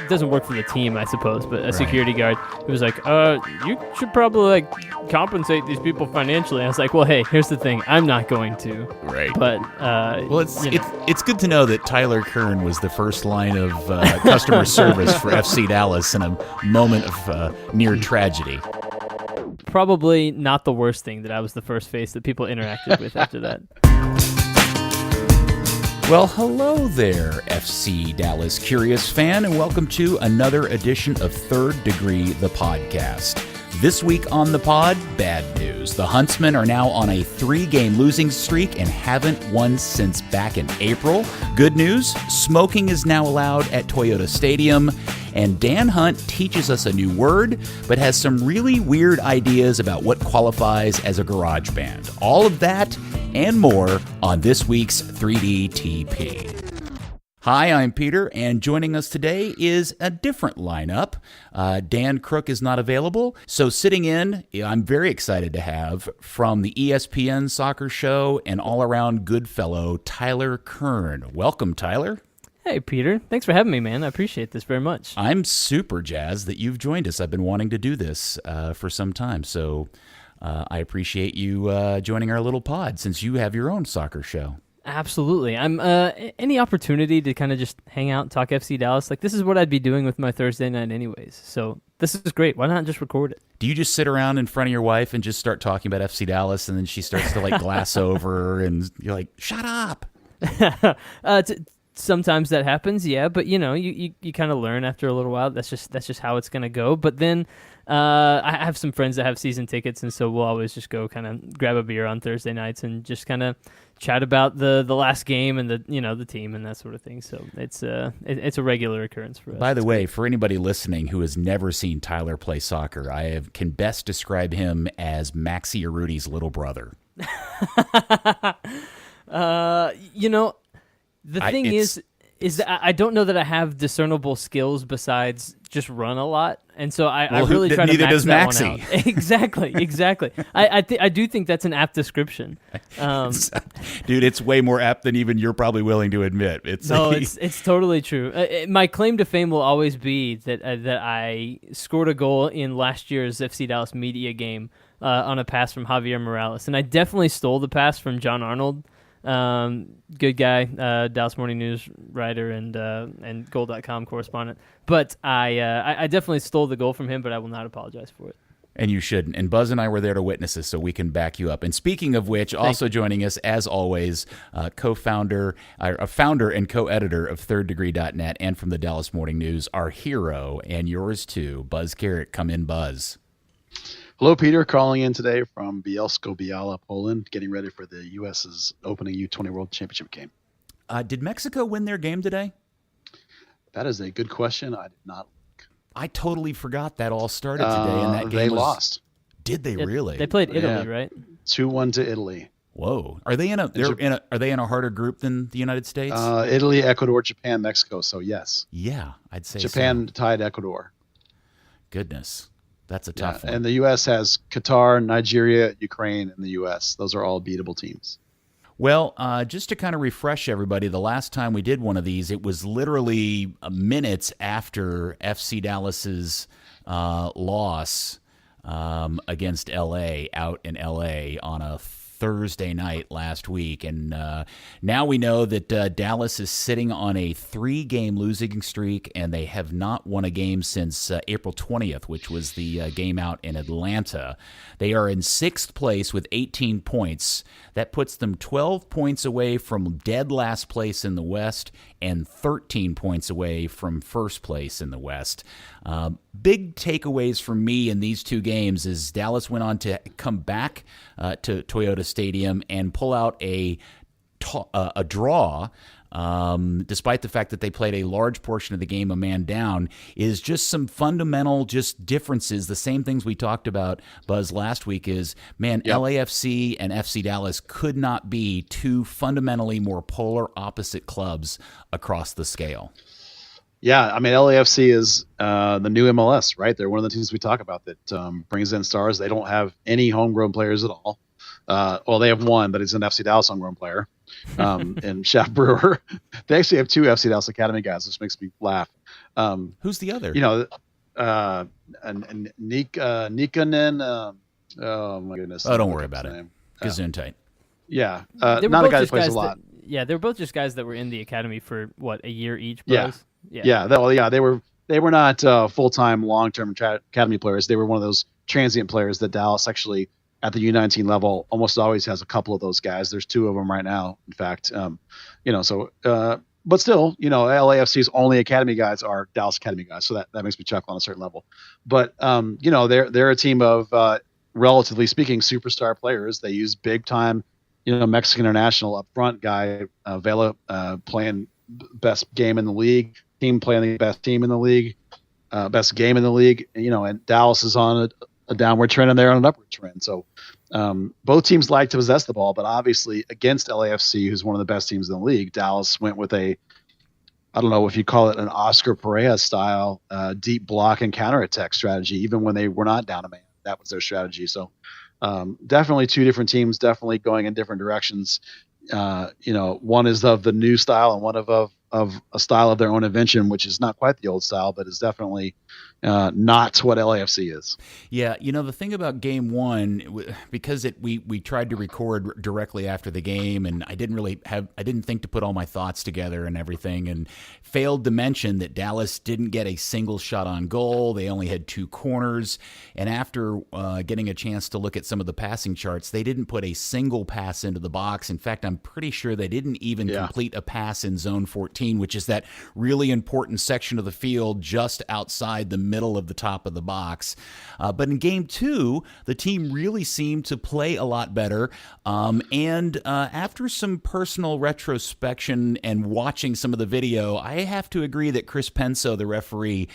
doesn't work for the team, I suppose, but a Right. security guard who was like, you should probably like compensate these people financially. I was like, well, hey, here's the thing, I'm not going to. Right. But Well, it's good to know that Tyler Kern was the first line of customer service for FC Dallas in a moment of near tragedy. Probably not the worst thing that I was the first face that people interacted with after that. Well, hello there, FC Dallas Curious fan, and welcome to another edition of Third Degree, the podcast. This week on the pod, bad news. The Huntsmen are now on a 3-game losing streak and haven't won since back in April. Good news, smoking is now allowed at Toyota Stadium. And Dan Hunt teaches us a new word, but has some really weird ideas about what qualifies as a garage band. All of that and more on this week's 3DTP. Hi, I'm Peter, and joining us today is a different lineup. Dan Crook is not available, so sitting in, I'm very excited to have from the ESPN soccer show and all-around good fellow, Tyler Kern. Welcome, Tyler. Hey, Peter. Thanks for having me, man. I appreciate this very much. I'm super jazzed that you've joined us. I've been wanting to do this for some time, so I appreciate you joining our little pod since you have your own soccer show. Absolutely. I'm any opportunity to kind of just hang out and talk FC Dallas, like this is what I'd be doing with my Thursday night anyways. So this is great. Why not just record it? Do you just sit around in front of your wife and just start talking about FC Dallas, and then she starts to like glass over and you're like, shut up? Sometimes that happens, yeah, but you kind of learn after a little while. That's just how it's gonna go. But then I have some friends that have season tickets, and so we'll always just go kind of grab a beer on Thursday nights and just kind of chat about the last game and the team and that sort of thing. So it's a regular occurrence for us. By the way, for anybody listening who has never seen Tyler play soccer, can best describe him as Maxi Urruti's little brother. The thing is that I don't know that I have discernible skills besides just run a lot, and so I really try to max that one out. Exactly. I do think that's an apt description. Dude, it's way more apt than even you're probably willing to admit. It's totally true. My claim to fame will always be that I scored a goal in last year's FC Dallas media game on a pass from Javier Morales, and I definitely stole the pass from John Arnold. Good guy, Dallas Morning News writer and Goal.com correspondent. But I definitely stole the goal from him, but I will not apologize for it. And you shouldn't. And Buzz and I were there to witness this, so we can back you up. And speaking of which, also joining us, as always, founder and co-editor of ThirdDegree.net and from the Dallas Morning News, our hero and yours too, Buzz Carrick. Come in, Buzz. Hello, Peter. Calling in today from Bielsko-Biala, Poland, getting ready for the U.S.'s opening U20 World Championship game. Did Mexico win their game today? That is a good question. I did not. I totally forgot that all started today, and that game lost. Did they really? They played Italy, right? 2-1 to Italy. Whoa! Are they in a harder group than the United States? Italy, Ecuador, Japan, Mexico. So yes. Yeah, I'd say Japan tied Ecuador. Goodness. That's a tough one. And the U.S. has Qatar, Nigeria, Ukraine, and the U.S. Those are all beatable teams. Well, just to kind of refresh everybody, the last time we did one of these, it was literally minutes after FC Dallas's loss against L.A. out in L.A. on a Thursday night last week. And now we know that Dallas is sitting on a 3-game losing streak, and they have not won a game since April 20th, which was the game out in Atlanta. They are in 6th place with 18 points. That puts them 12 points away from dead last place in the West and 13 points away from first place in the West. Big takeaways for me in these two games is Dallas went on to come back to Toyota Stadium and pull out a draw, despite the fact that they played a large portion of the game a man down, is just some fundamental differences. The same things we talked about, Buzz, last week is, LAFC and FC Dallas could not be two fundamentally more polar opposite clubs across the scale. Yeah, I mean, LAFC is the new MLS, right? They're one of the teams we talk about that brings in stars. They don't have any homegrown players at all. Well, they have one, but it's an FC Dallas homegrown player, and Shaq Brewer. They actually have two FC Dallas Academy guys, which makes me laugh. Who's the other? You know, and Nikanen. Oh my goodness! Oh, don't worry about it. Name. Gesundheit. Yeah, They were not a both guy that just plays a guys lot. yeah, they were both just guys that were in the academy for a year each. Yeah. Bros? Yeah. They were not full-time, long-term academy players. They were one of those transient players that Dallas actually at the U19 level almost always has a couple of those guys. There's two of them right now, in fact. But still, LAFC's only academy guys are Dallas academy guys, so that makes me chuckle on a certain level. But they're a team of relatively speaking superstar players. They use big time, Mexican international up front guy Vela playing best game in the league, team playing the best team in the league, best game in the league. And Dallas is on a downward trend and they're on an upward trend. So both teams like to possess the ball, but obviously against LAFC, who's one of the best teams in the league, Dallas went with I don't know if you call it an Oscar Pereira style deep block and counterattack strategy, even when they were not down a man. That was their strategy. So definitely two different teams, definitely going in different directions. One is of the new style and one of a style of their own invention, which is not quite the old style, but is definitely not what LAFC is. Yeah, the thing about game one, because we tried to record directly after the game, and I didn't think to put all my thoughts together and everything, and failed to mention that Dallas didn't get a single shot on goal. They only had 2 corners, and after getting a chance to look at some of the passing charts, they didn't put a single pass into the box. In fact, I'm pretty sure they didn't even complete a pass in zone 14, which is that really important section of the field just outside the middle of the top of the box. But in game 2, the team really seemed to play a lot better. And after some personal retrospection and watching some of the video, I have to agree that Chris Penso, the referee,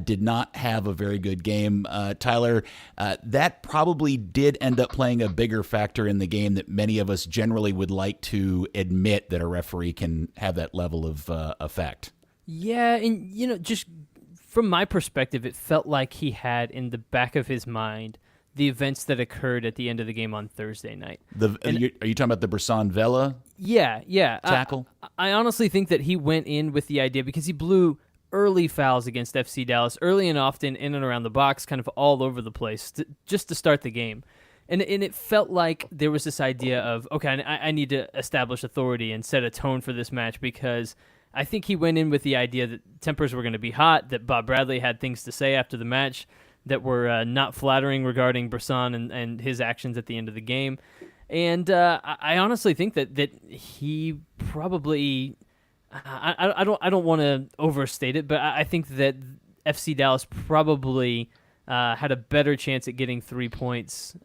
did not have a very good game. Tyler, that probably did end up playing a bigger factor in the game that many of us generally would like to admit that a referee can have that level of effect. Yeah, and just from my perspective, it felt like he had in the back of his mind the events that occurred at the end of the game on Thursday night. Are you talking about the Brisson Vela? Yeah. Tackle? I honestly think that he went in with the idea because he blew early fouls against FC Dallas, early and often in and around the box, kind of all over the place, just to start the game. And it felt like there was this idea of, okay, I need to establish authority and set a tone for this match, because I think he went in with the idea that tempers were going to be hot, that Bob Bradley had things to say after the match that were not flattering regarding Brisson and his actions at the end of the game. And I honestly think that he probably, I don't want to overstate it, but I think that FC Dallas probably had a better chance at getting 3 points.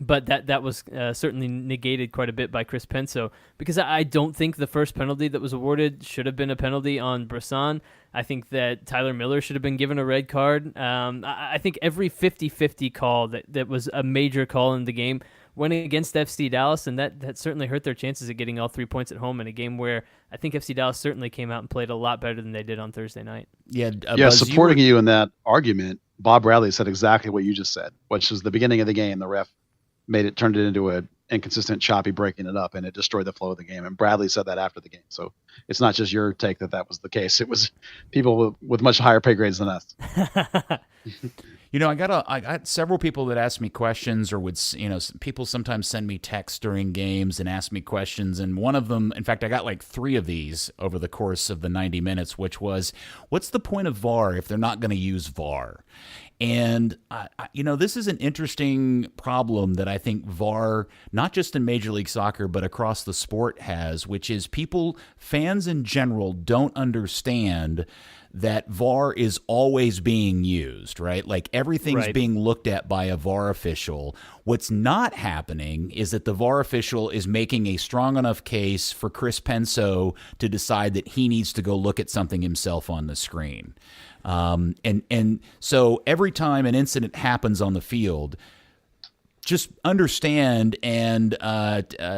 But that was certainly negated quite a bit by Chris Penso, because I don't think the first penalty that was awarded should have been a penalty on Brisson. I think that Tyler Miller should have been given a red card. I think every 50-50 call that was a major call in the game went against FC Dallas, and that certainly hurt their chances of getting all 3 points at home in a game where I think FC Dallas certainly came out and played a lot better than they did on Thursday night. Yeah, Buzz, supporting you in that argument, Bob Bradley said exactly what you just said, which is the beginning of the game, the ref turned it into an inconsistent, choppy breaking it up, and it destroyed the flow of the game. And Bradley said that after the game. So it's not just your take that was the case. It was people with much higher pay grades than us. I got several people that ask me questions, or people sometimes send me texts during games and ask me questions. And one of them, in fact, I got like 3 of these over the course of the 90 minutes, which was, what's the point of VAR if they're not going to use VAR? And, this is an interesting problem that I think VAR, not just in Major League Soccer, but across the sport has, which is fans in general don't understand that VAR is always being used, right? Like everything's being looked at by a VAR official. What's not happening is that the VAR official is making a strong enough case for Chris Penso to decide that he needs to go look at something himself on the screen. And so every time an incident happens on the field, just understand and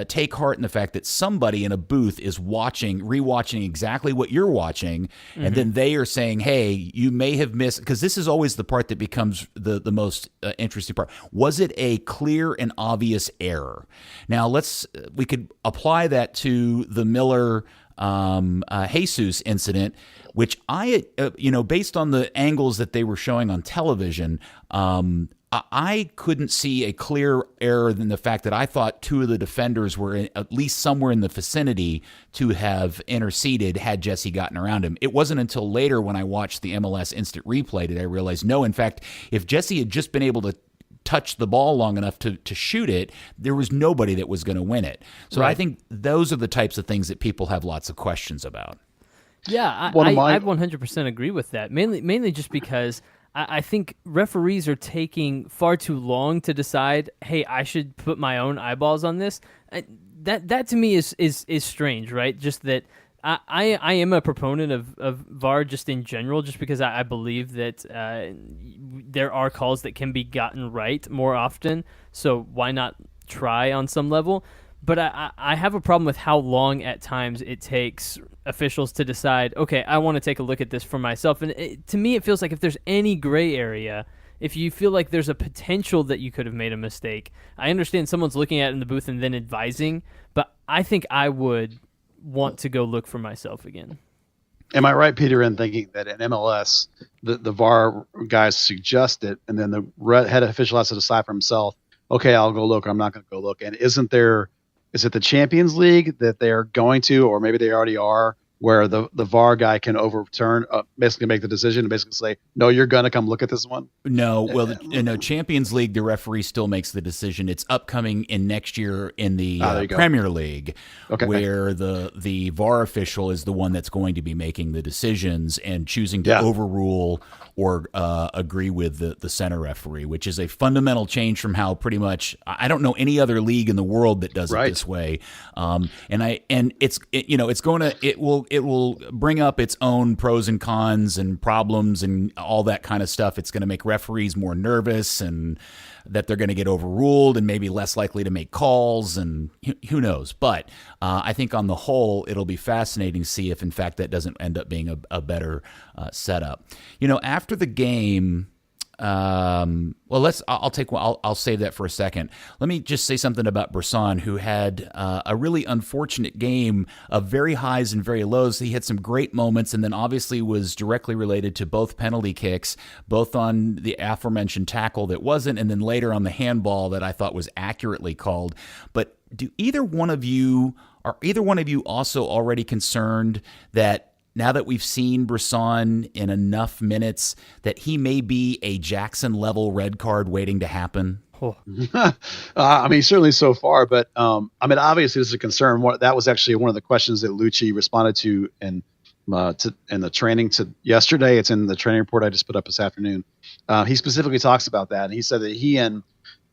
take heart in the fact that somebody in a booth is rewatching exactly what you're watching, and then they are saying, hey, you may have missed, because this is always the part that becomes the most interesting part. Was it a clear and obvious error? Now, we could apply that to the Miller Jesus incident, which based on the angles that they were showing on television, I couldn't see a clear error than the fact that I thought two of the defenders were at least somewhere in the vicinity to have interceded had Jesse gotten around him. It wasn't until later when I watched the MLS instant replay did I realize, no, in fact, if Jesse had just been able to touch the ball long enough to shoot it, there was nobody that was going to win it. So I think those are the types of things that people have lots of questions about. Yeah, I 100% agree with that. Mainly just because I think referees are taking far too long to decide, hey, I should put my own eyeballs on this. That to me is strange, right? Just that I am a proponent of VAR just in general, just because I believe that there are calls that can be gotten right more often. So why not try on some level? But I have a problem with how long at times it takes officials to decide, okay, I want to take a look at this for myself. And to me, it feels like if there's any gray area, if you feel like there's a potential that you could have made a mistake, I understand someone's looking at it in the booth and then advising, but I think I would want to go look for myself again. Am I right, Peter, in thinking that in MLS, the VAR guys suggest it, and then the head official has to decide for himself, okay, I'll go look, or I'm not going to go look. And is it the Champions League that they're going to, or maybe they already are, where the VAR guy can overturn, basically make the decision and basically say, no, you're going to come look at this one? No, well, Champions League, the referee still makes the decision. It's upcoming in next year in the Premier League, where the VAR official is the one that's going to be making the decisions and choosing to overrule or agree with the center referee, which is a fundamental change from how pretty much I don't know any other league in the world that does it this way. It will bring up its own pros and cons and problems and all that kind of stuff. It's going to make referees more nervous and that they're going to get overruled and maybe less likely to make calls, and who knows. But I think on the whole, it'll be fascinating to see if, in fact, that doesn't end up being a better setup. After the game, I'll save that for a second. Let me just say something about Bresson, who had a really unfortunate game of very highs and very lows. He had some great moments, and then obviously was directly related to both penalty kicks, both on the aforementioned tackle that wasn't, and then later on the handball that I thought was accurately called. But are either one of you also already concerned that now that we've seen Bresson in enough minutes that he may be a Jackson-level red card waiting to happen? Certainly so far, but obviously this is a concern. That was actually one of the questions that Lucci responded to in the training to yesterday. It's in the training report I just put up this afternoon. He specifically talks about that, and he said that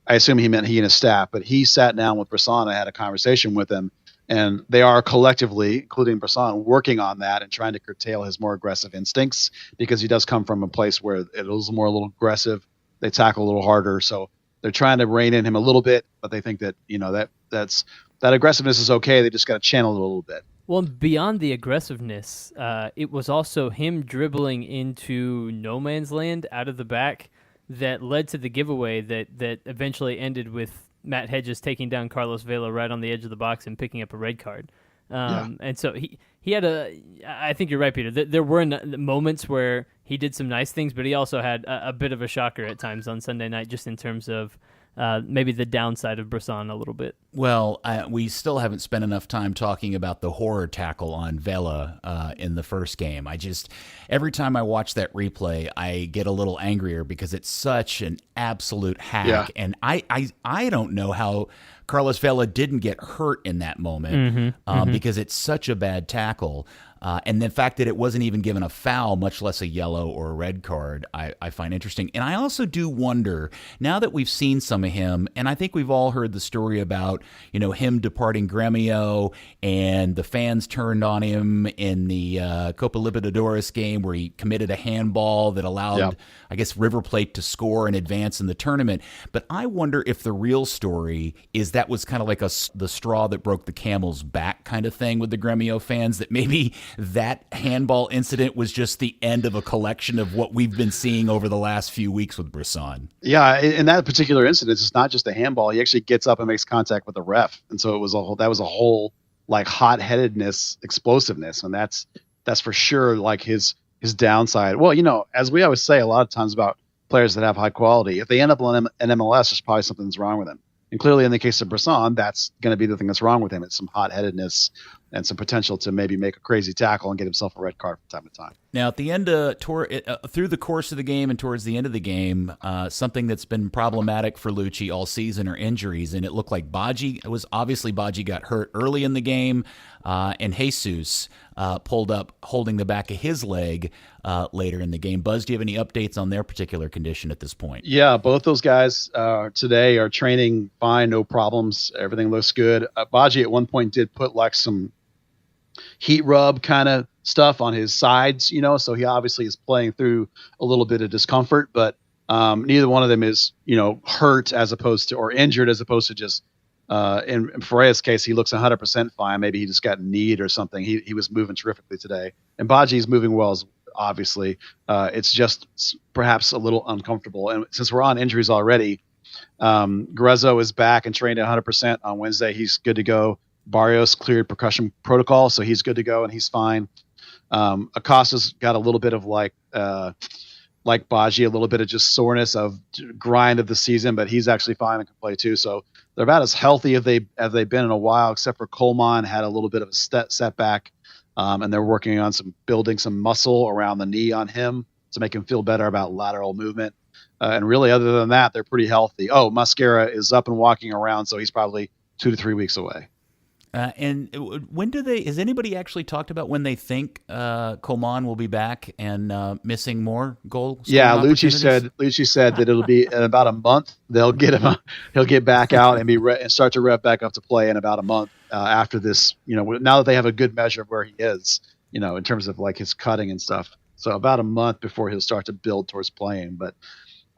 I assume he meant he and his staff, but he sat down with Bresson and had a conversation with him. And they are collectively, including Bresson, working on that and trying to curtail his more aggressive instincts, because he does come from a place where it is a little aggressive. They tackle a little harder. So they're trying to rein in him a little bit, but they think that, that aggressiveness is okay. They just got to channel it a little bit. Well, beyond the aggressiveness, it was also him dribbling into no man's land out of the back that led to the giveaway that eventually ended with Matt Hedges taking down Carlos Vela right on the edge of the box and picking up a red card. And so he had I think you're right, Peter. There were moments where he did some nice things, but he also had a bit of a shocker at times on Sunday night, just in terms of maybe the downside of Bresson a little bit. Well, we still haven't spent enough time talking about the horror tackle on Vela in the first game. Every time I watch that replay, I get a little angrier because it's such an absolute hack. Yeah. And I don't know how Carlos Vela didn't get hurt in that moment because it's such a bad tackle. And the fact that it wasn't even given a foul, much less a yellow or a red card, I find interesting. And I also do wonder, now that we've seen some of him, and I think we've all heard the story about, him departing Gremio and the fans turned on him in the Copa Libertadores game where he committed a handball that allowed, I guess, River Plate to score and advance in the tournament. But I wonder if the real story is that was kind of like the straw that broke the camel's back kind of thing with the Gremio fans, that maybe that handball incident was just the end of a collection of what we've been seeing over the last few weeks with Bresson. Yeah, in that particular incident, it's not just a handball. He actually gets up and makes contact with the ref, and so that was a whole like hot-headedness, explosiveness, and that's for sure like his downside. Well, as we always say a lot of times about players that have high quality, if they end up on an MLS, there's probably something that's wrong with them. And clearly, in the case of Brisson, that's going to be the thing that's wrong with him. It's some hot-headedness and some potential to maybe make a crazy tackle and get himself a red card from time to time. Now, at the end through the course of the game and towards the end of the game, something that's been problematic for Lucci all season are injuries, and it looked like Badji got hurt early in the game, and Jesus pulled up holding the back of his leg later in the game. Buzz, do you have any updates on their particular condition at this point? Yeah, both those guys today are training fine, no problems. Everything looks good. Badji at one point did put like some heat rub kind of stuff on his sides, so he obviously is playing through a little bit of discomfort, but neither one of them is, hurt or injured as opposed to just, in Ferreira's case, he looks 100% fine. Maybe he just got kneed or something. He was moving terrifically today. And Badji's moving well, obviously. It's just perhaps a little uncomfortable. And since we're on injuries already, Grezzo is back and trained 100% on Wednesday. He's good to go. Barrios cleared percussion protocol, so he's good to go and he's fine. Acosta's got a little bit of like Badji, a little bit of just soreness of grind of the season, but he's actually fine and can play too. So they're about as healthy as they've been in a while, except for Coleman had a little bit of a setback, and they're working on building some muscle around the knee on him to make him feel better about lateral movement. And really, other than that, they're pretty healthy. Oh, Mascara is up and walking around, so he's probably 2 to 3 weeks away. And when has anybody actually talked about when they think Coleman will be back and missing more goals? Yeah, Lucci said that it'll be in about a month. They'll get him. He'll get back out and and start to rev back up to play in about a month after this. Now that they have a good measure of where he is, in terms of like his cutting and stuff. So about a month before he'll start to build towards playing. But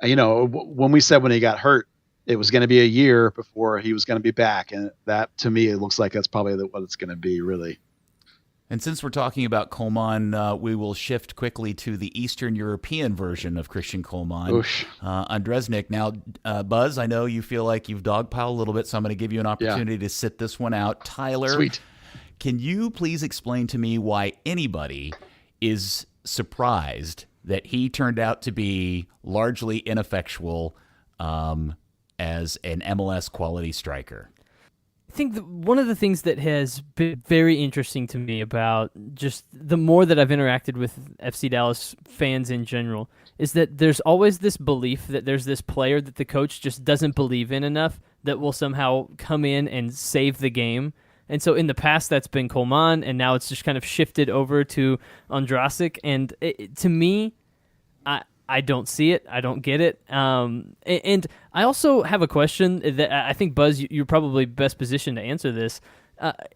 when we said when he got hurt, it was going to be a year before he was going to be back. And that, to me, it looks like that's probably what it's going to be, really. And since we're talking about Coleman, we will shift quickly to the Eastern European version of Christian Coleman, Andresnik. Now, Buzz, I know you feel like you've dogpiled a little bit, so I'm going to give you an opportunity to sit this one out. Tyler, sweet. Can you please explain to me why anybody is surprised that he turned out to be largely ineffectual as an MLS quality striker? I think one of the things that has been very interesting to me about just the more that I've interacted with FC Dallas fans in general is that there's always this belief that there's this player that the coach just doesn't believe in enough that will somehow come in and save the game. And so in the past, that's been Coleman, and now it's just kind of shifted over to Andrasic. And to me, I don't see it. I don't get it. And I also have a question that I think, Buzz, you're probably best positioned to answer this.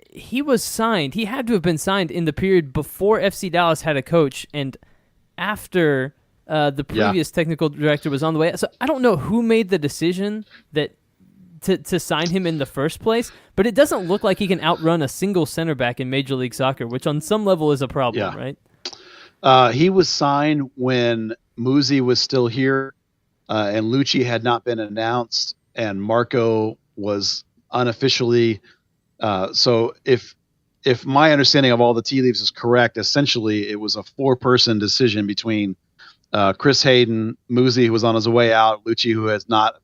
He was signed. He had to have been signed in the period before FC Dallas had a coach and after the previous technical director was on the way. So I don't know who made the decision that to sign him in the first place, but it doesn't look like he can outrun a single center back in Major League Soccer, which on some level is a problem, right? He was signed when Muzi was still here, and Lucci had not been announced, and Marco was unofficially. So if my understanding of all the tea leaves is correct, essentially it was a 4-person decision between Chris Hayden, Muzi, who was on his way out, Lucci, who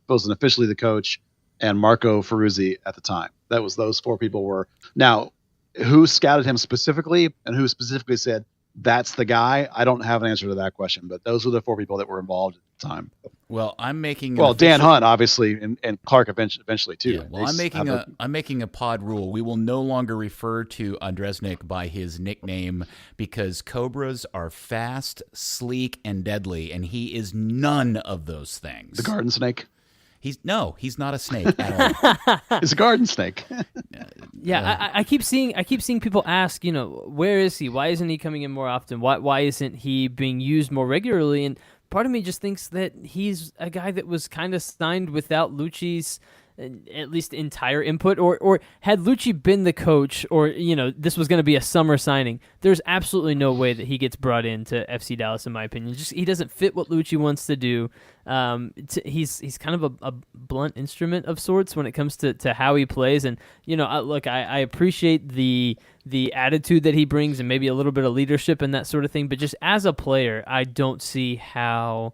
wasn't officially the coach, and Marco Ferruzzi at the time. That was those 4 people were. Now, who scouted him specifically and who specifically said, that's the guy? I don't have an answer to that question, but those were the 4 people that were involved at the time. Well, I'm making Dan Hunt, obviously, and Clark eventually too. Yeah, well, I'm making a pod rule. We will no longer refer to Andresnik by his nickname because Cobras are fast, sleek, and deadly, and he is none of those things. The garden snake. He's not a snake at all. He's a garden snake. I keep seeing people ask, where is he? Why isn't he coming in more often? Why isn't he being used more regularly? And part of me just thinks that he's a guy that was kind of signed without Lucci's at least entire input, or had Lucci been the coach, or this was going to be a summer signing, there's absolutely no way that he gets brought into FC Dallas, in my opinion. Just he doesn't fit what Lucci wants to do. He's kind of a blunt instrument of sorts when it comes to how he plays, and I appreciate the attitude that he brings and maybe a little bit of leadership and that sort of thing, but just as a player, I don't see how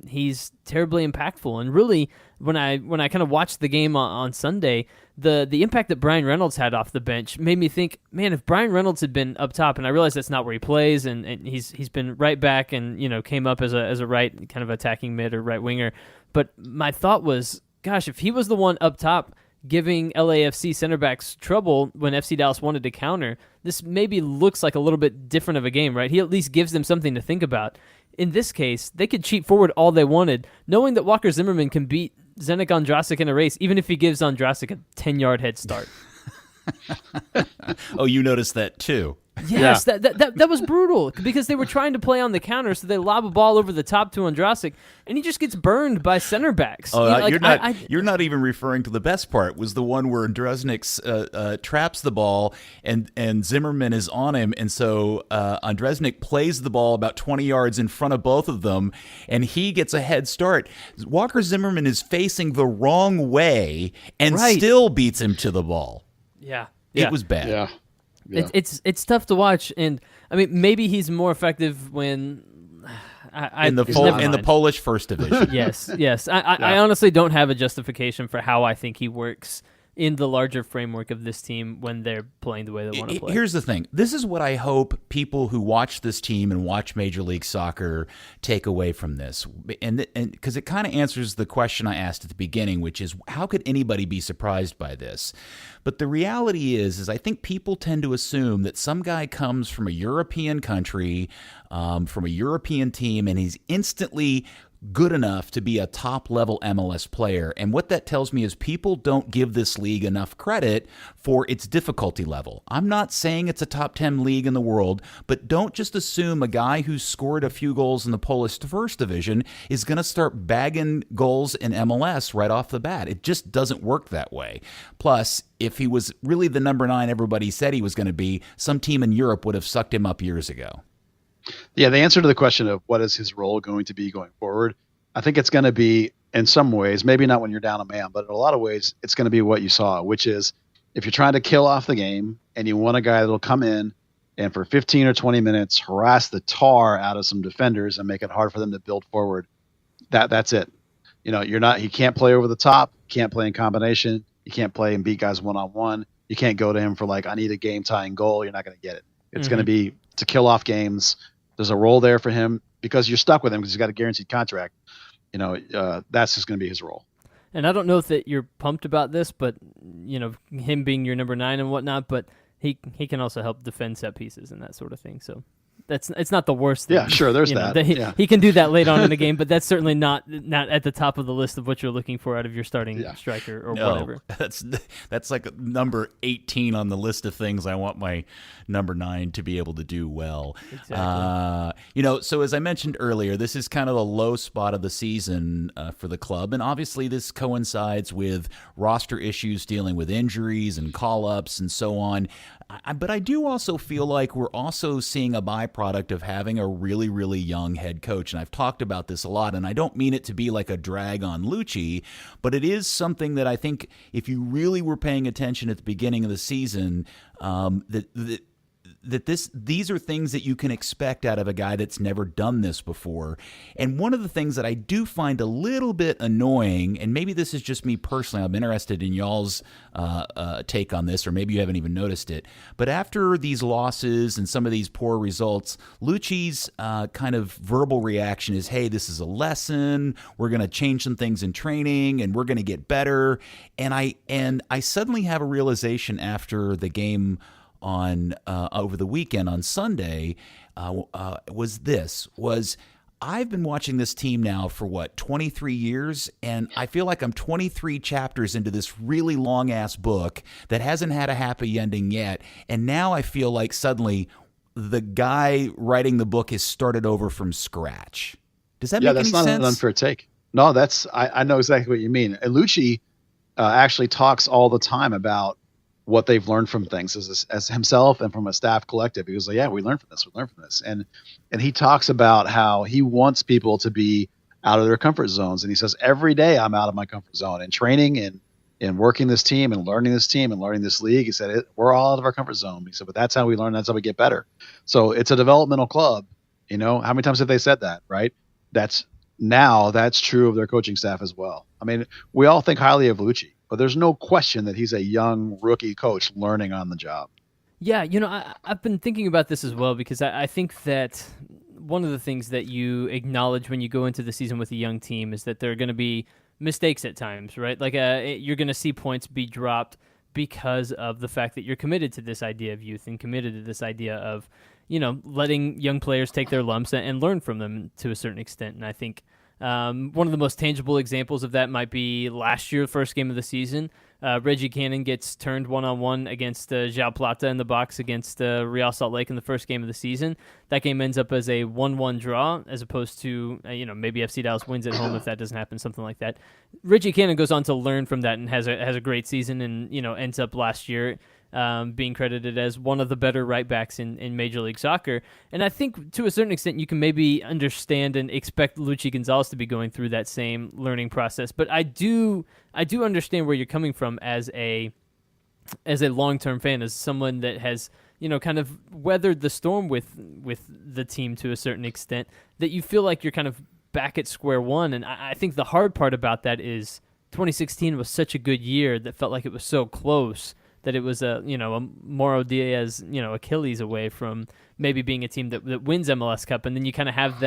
he's terribly impactful. And really, when I kind of watched the game on Sunday, the impact that Brian Reynolds had off the bench made me think, man, if Brian Reynolds had been up top, and I realize that's not where he plays, and he's been right back and came up as a right kind of attacking mid or right winger, but my thought was, gosh, if he was the one up top giving LAFC center backs trouble when FC Dallas wanted to counter, this maybe looks like a little bit different of a game, right? He at least gives them something to think about. In this case, they could cheat forward all they wanted, knowing that Walker Zimmerman can beat Zdeněk Ondrasik in a race, even if he gives Ondrasik a 10-yard head start. Oh, you noticed that too. Yes, yeah. that was brutal because they were trying to play on the counter, so they lob a ball over the top to Ondrasik, and he just gets burned by center backs. Oh, you're not even referring to the best part. Was the one where Ondreznik traps the ball and Zimmerman is on him, and so Ondreznik plays the ball about 20 yards in front of both of them, and he gets a head start. Walker Zimmerman is facing the wrong way and still beats him to the ball. Yeah. It was bad. Yeah. Yeah. It's tough to watch, and I mean maybe he's more effective when in the Polish first division. Yes. I honestly don't have a justification for how I think he works in the larger framework of this team when they're playing the way they want to play. Here's the thing. This is what I hope people who watch this team and watch Major League Soccer take away from this. And because it kind of answers the question I asked at the beginning, which is how could anybody be surprised by this? But the reality is I think people tend to assume that some guy comes from a European country, from a European team, and he's instantly good enough to be a top-level MLS player. And what that tells me is people don't give this league enough credit for its difficulty level. I'm not saying it's a top 10 league in the world, but don't just assume a guy who scored a few goals in the Polish first division is going to start bagging goals in MLS right off the bat. It just doesn't work that way. Plus, if he was really the number 9 everybody said he was going to be, some team in Europe would have sucked him up years ago. Yeah, the answer to the question of what is his role going to be going forward, I think it's going to be, in some ways, maybe not when you're down a man, but in a lot of ways, it's going to be what you saw, which is if you're trying to kill off the game and you want a guy that'll come in and for 15 or 20 minutes harass the tar out of some defenders and make it hard for them to build forward, that's it. He can't play over the top, can't play in combination, you can't play and beat guys one-on-one, you can't go to him for I need a game-tying goal, you're not going to get it. It's going to be to kill off games. There's a role there for him because you're stuck with him because he's got a guaranteed contract. That's just going to be his role. And I don't know if that you're pumped about this, but him being your number 9 and whatnot, but he can also help defend set pieces and that sort of thing. So it's not the worst thing. Yeah, sure. There's that. He can do that late on in the game, but that's certainly not at the top of the list of what you're looking for out of your starting striker or whatever. That's like number 18 on the list of things I want my number 9 to be able to do well. Exactly. So as I mentioned earlier, this is kind of the low spot of the season for the club, and obviously this coincides with roster issues dealing with injuries and call-ups and so on. But I do also feel like we're also seeing a byproduct of having a really, really young head coach. And I've talked about this a lot, and I don't mean it to be like a drag on Lucci, but it is something that I think if you really were paying attention at the beginning of the season, these are things that you can expect out of a guy that's never done this before. And one of the things that I do find a little bit annoying, and maybe this is just me personally, I'm interested in y'all's take on this, or maybe you haven't even noticed it, but after these losses and some of these poor results, Lucci's kind of verbal reaction is, hey, this is a lesson, we're going to change some things in training, and we're going to get better. And I suddenly have a realization after the game on over the weekend on Sunday was I've been watching this team now for 23 years, and I feel like I'm 23 chapters into this really long ass book that hasn't had a happy ending yet, and now I feel like suddenly the guy writing the book has started over from scratch. Does that make any sense? Yeah, that's not an unfair take. No, I know exactly what you mean. And Lucci, actually talks all the time about what they've learned from things as himself and from a staff collective. He was like, yeah, we learned from this. And he talks about how he wants people to be out of their comfort zones. And he says, every day I'm out of my comfort zone in training and working this team and learning this league. He said, we're all out of our comfort zone. He said, but that's how we learn. That's how we get better. So it's a developmental club. You know, how many times have they said that, right? That's true of their coaching staff as well. I mean, we all think highly of Lucci, but there's no question that he's a young rookie coach learning on the job. Yeah, you know, I've been thinking about this as well because I think that one of the things that you acknowledge when you go into the season with a young team is that there are going to be mistakes at times, right? Like you're going to see points be dropped because of the fact that you're committed to this idea of youth and committed to this idea of, you know, letting young players take their lumps and learn from them to a certain extent. And I think one of the most tangible examples of that might be last year, first game of the season. Reggie Cannon gets turned one-on-one against João Plata in the box against Real Salt Lake in the first game of the season. That game ends up as a 1-1 draw as opposed to, maybe FC Dallas wins at home if that doesn't happen, something like that. Reggie Cannon goes on to learn from that and has a great season and, ends up last year being credited as one of the better right backs in Major League Soccer. And I think to a certain extent you can maybe understand and expect Luchi Gonzalez to be going through that same learning process. But I do understand where you're coming from as a long-term fan, as someone that has, kind of weathered the storm with the team to a certain extent, that you feel like you're kind of back at square one. And I think the hard part about that is 2016 was such a good year that felt like it was so close that it was a Mauro Diaz, Achilles away from maybe being a team that wins MLS Cup. And then you kind of have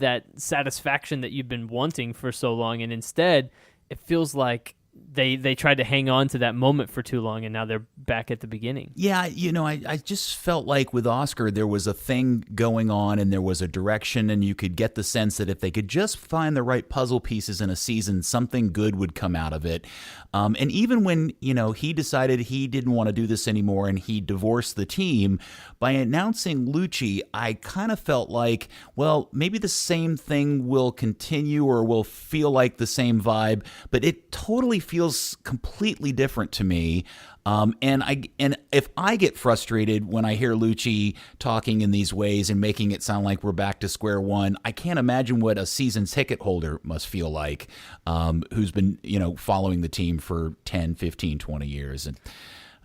that satisfaction that you've been wanting for so long. And instead it feels like they tried to hang on to that moment for too long, and now they're back at the beginning. Yeah, I just felt like with Oscar there was a thing going on and there was a direction, and you could get the sense that if they could just find the right puzzle pieces in a season, something good would come out of it. And even when, he decided he didn't want to do this anymore and he divorced the team, by announcing Lucci, I kind of felt like, well, maybe the same thing will continue or will feel like the same vibe, but it totally feels completely different to me. And if I get frustrated when I hear Lucci talking in these ways and making it sound like we're back to square one, I can't imagine what a season ticket holder must feel like, who's been, following the team for 10, 15, 20 years.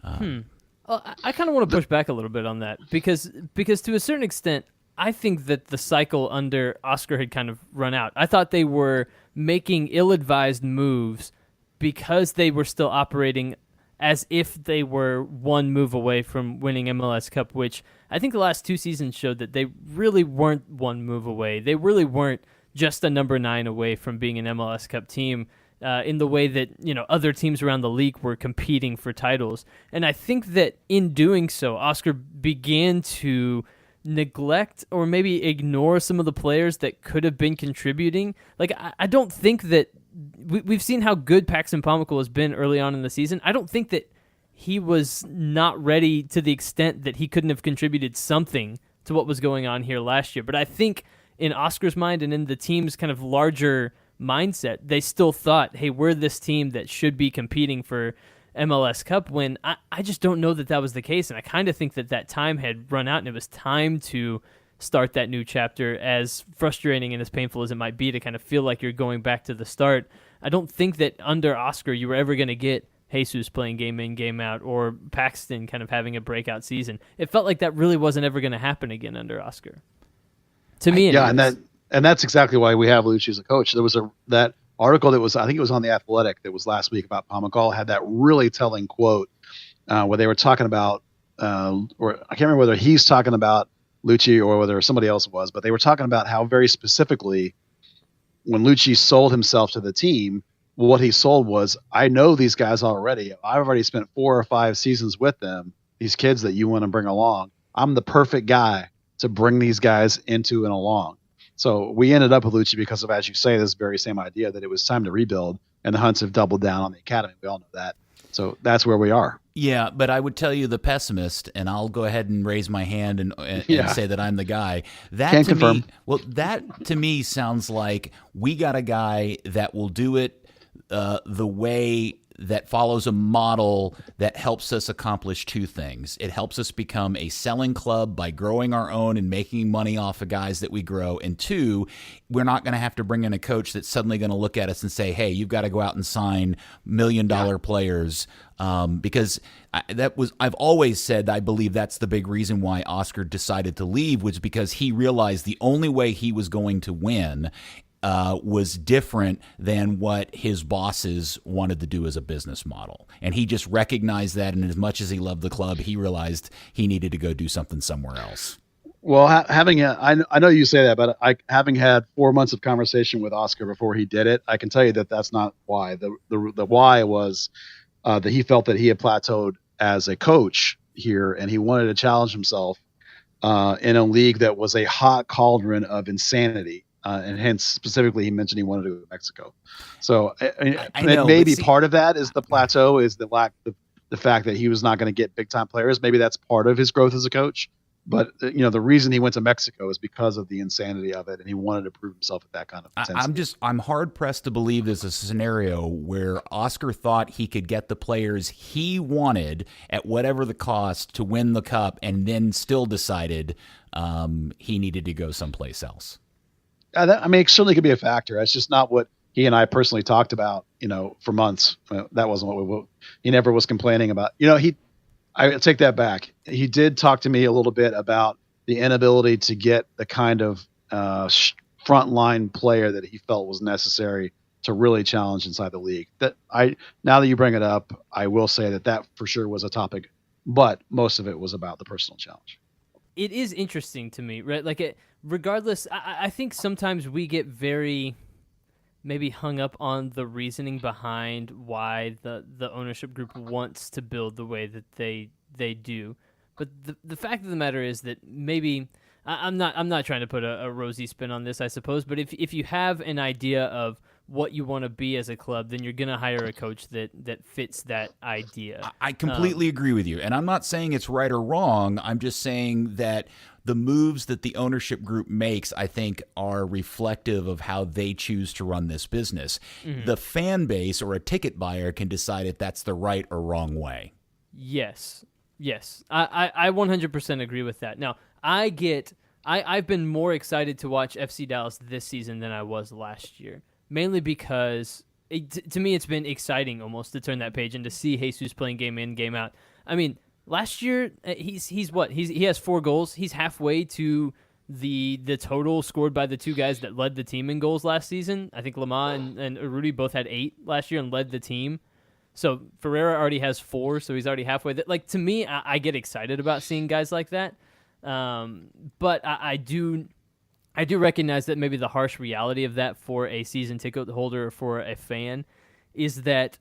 And Well, I kind of want to push back a little bit on that because to a certain extent, I think that the cycle under Oscar had kind of run out. I thought they were making ill-advised moves because they were still operating as if they were one move away from winning MLS Cup, which I think the last two seasons showed that they really weren't one move away. They really weren't just a number 9 away from being an MLS Cup team in the way that other teams around the league were competing for titles. And I think that in doing so, Oscar began to neglect or maybe ignore some of the players that could have been contributing. Like, I don't think that we've seen how good Paxton Pomykal has been early on in the season. I don't think that he was not ready to the extent that he couldn't have contributed something to what was going on here last year. But I think in Oscar's mind and in the team's kind of larger mindset, they still thought, hey, we're this team that should be competing for MLS Cup, when I just don't know that was the case. And I kind of think that time had run out and it was time to start that new chapter, as frustrating and as painful as it might be to kind of feel like you're going back to the start. I don't think that under Oscar you were ever going to get Jesus playing game in, game out, or Paxton kind of having a breakout season. It felt like that really wasn't ever going to happen again under Oscar. To me, yeah, and that's exactly why we have Lucci as a coach. There was that article that was, I think it was on The Athletic, that was last week about Pomykal, had that really telling quote where they were talking about, or I can't remember whether he's talking about Lucci or whether somebody else was, but they were talking about how very specifically when Lucci sold himself to the team, what he sold was, I know these guys already. I've already spent 4 or 5 seasons with them, these kids that you want to bring along. I'm the perfect guy to bring these guys into and along. So we ended up with Lucci because of, as you say, this very same idea that it was time to rebuild, and the Hunts have doubled down on the academy. We all know that. So that's where we are. Yeah, but I would tell you the pessimist, and I'll go ahead and raise my hand and say that I'm the guy. That Can't to confirm. Me, well, that to me sounds like we got a guy that will do it the way that follows a model that helps us accomplish two things. It helps us become a selling club by growing our own and making money off of guys that we grow. And two, we're not going to have to bring in a coach that's suddenly going to look at us and say, hey, you've got to go out and sign $1 million players. Because I've always said I believe that's the big reason why Oscar decided to leave, was because he realized the only way he was going to win was different than what his bosses wanted to do as a business model. And he just recognized that, and as much as he loved the club, he realized he needed to go do something somewhere else. Well, I know you say that, but having had 4 months of conversation with Oscar before he did it, I can tell you that that's not why. The why was that he felt that he had plateaued as a coach here, and he wanted to challenge himself in a league that was a hot cauldron of insanity. And hence, specifically, he mentioned he wanted to go to Mexico. So I know, maybe part of that is the plateau, is the fact that he was not going to get big time players. Maybe that's part of his growth as a coach. But the reason he went to Mexico is because of the insanity of it, and he wanted to prove himself at that kind of intensity. I'm hard pressed to believe there's a scenario where Oscar thought he could get the players he wanted at whatever the cost to win the cup, and then still decided he needed to go someplace else. It certainly could be a factor. It's just not what he and I personally talked about, for months. That wasn't what he never was complaining about. I take that back. He did talk to me a little bit about the inability to get the kind of frontline player that he felt was necessary to really challenge inside the league. Now that you bring it up, I will say that for sure was a topic, but most of it was about the personal challenge. It is interesting to me, right? Regardless, I think sometimes we get very maybe hung up on the reasoning behind why the ownership group wants to build the way that they do. But the fact of the matter is that maybe I'm not trying to put a rosy spin on this, I suppose. But if you have an idea of what you want to be as a club, then you're going to hire a coach that fits that idea. I completely agree with you. And I'm not saying it's right or wrong. I'm just saying that the moves that the ownership group makes, I think, are reflective of how they choose to run this business. Mm-hmm. The fan base or a ticket buyer can decide if that's the right or wrong way. Yes. I 100% agree with that. Now, I've been more excited to watch FC Dallas this season than I was last year. Mainly because, to me, it's been exciting almost to turn that page and to see Jesus playing game in, game out. I mean, last year, he has 4 goals. He's halfway to the total scored by the 2 guys that led the team in goals last season. I think Lamar and Urruti both had 8 last year and led the team. So Ferreira already has 4, so he's already halfway. To me, I get excited about seeing guys like that. But I do recognize that maybe the harsh reality of that for a season ticket holder or for a fan is that